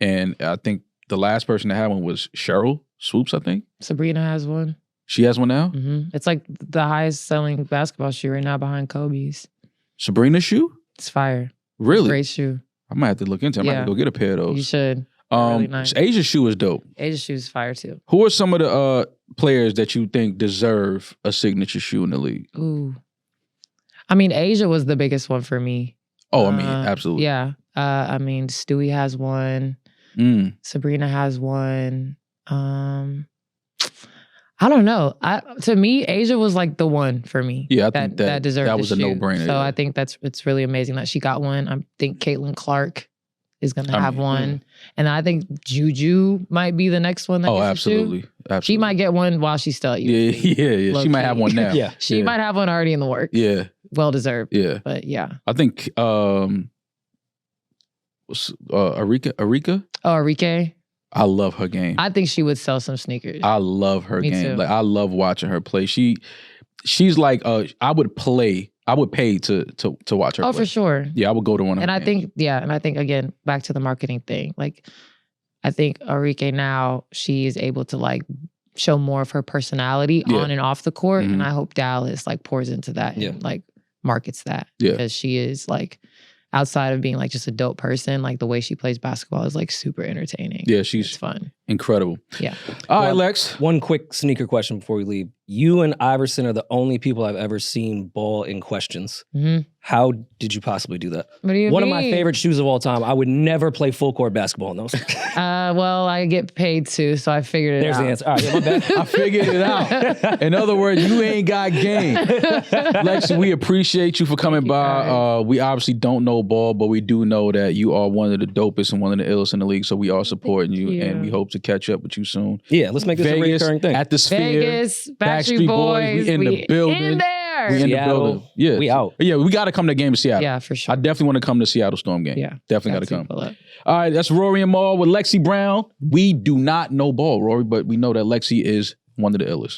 A: And I think the last person to have one was Cheryl Swoops, I think.
B: Sabrina has one.
A: She has one now?
B: It's like the highest selling basketball shoe right now behind Kobe's.
A: Sabrina's shoe?
B: It's fire.
A: Really?
B: Great shoe.
A: I might have to look into it. I might have to go get a pair of those.
B: You should. Really nice.
A: Asia's shoe is dope.
B: Asia's shoe is fire too.
A: Who are some of the players that you think deserve a signature shoe in the league?
B: Ooh. I mean, Asia was the biggest one for me.
A: Oh, I mean, absolutely.
B: Yeah. I mean, Stewie has one. Sabrina has one. I don't know. To me, Asia was like the one for me.
A: Yeah, I think
B: that deserved
A: that was a no-brainer.
B: So I think it's really amazing that she got one. I think Caitlin Clark is going to have one. And I think Juju might be the next one that gets
A: absolutely.
B: She might get one while she's still at UC.
A: Yeah. She might have one now.
B: She might have one already in the works.
A: Yeah.
B: Well deserved.
A: Yeah.
B: But yeah.
A: I think Arika?
B: Oh, Arike?
A: I love her game.
B: I think she would sell some sneakers.
A: I love her game.
B: Too.
A: Like I love watching her play. She's like I would pay to watch her play.
B: Oh, for sure.
A: Yeah, I would go to one of her games.
B: I think again, back to the marketing thing. Like I think Arike now, she is able to like show more of her personality on and off the court. And I hope Dallas like pours into that and like markets that. Because she is like, outside of being like just a dope person, like the way she plays basketball is like super entertaining.
A: Yeah,
B: it's fun.
A: Incredible.
B: Yeah.
A: All right, Lex.
C: One quick sneaker question before we leave. You and Iverson are the only people I've ever seen ball in questions.
B: Mm-hmm.
C: How did you possibly do that?
B: What do you
C: One
B: mean?
C: of my favorite shoes of all time. I would never play full court basketball in those.
B: Well, I get paid to, so I figured it
C: There's
B: out.
C: the answer. All right, yeah, my bad.
A: I figured it out. In other words, you ain't got game. Lexi, we appreciate you for coming by. We obviously don't know ball, but we do know that you are one of the dopest and one of the illest in the league, so we are supporting you, and we hope to catch up with you soon.
C: Yeah, let's make this a recurring thing.
A: At the Sphere.
B: Vegas, Backstreet Boys.
A: We in the building.
B: In there.
A: We in the building. Yeah.
C: We out.
A: Yeah, we got to come to the game in Seattle.
B: Yeah, for sure.
A: I definitely want to come to Seattle Storm game.
B: Yeah.
A: Definitely got to come. All right, that's Rory and Maul with Lexi Brown. We do not know ball, Rory, but we know that Lexi is one of the illest.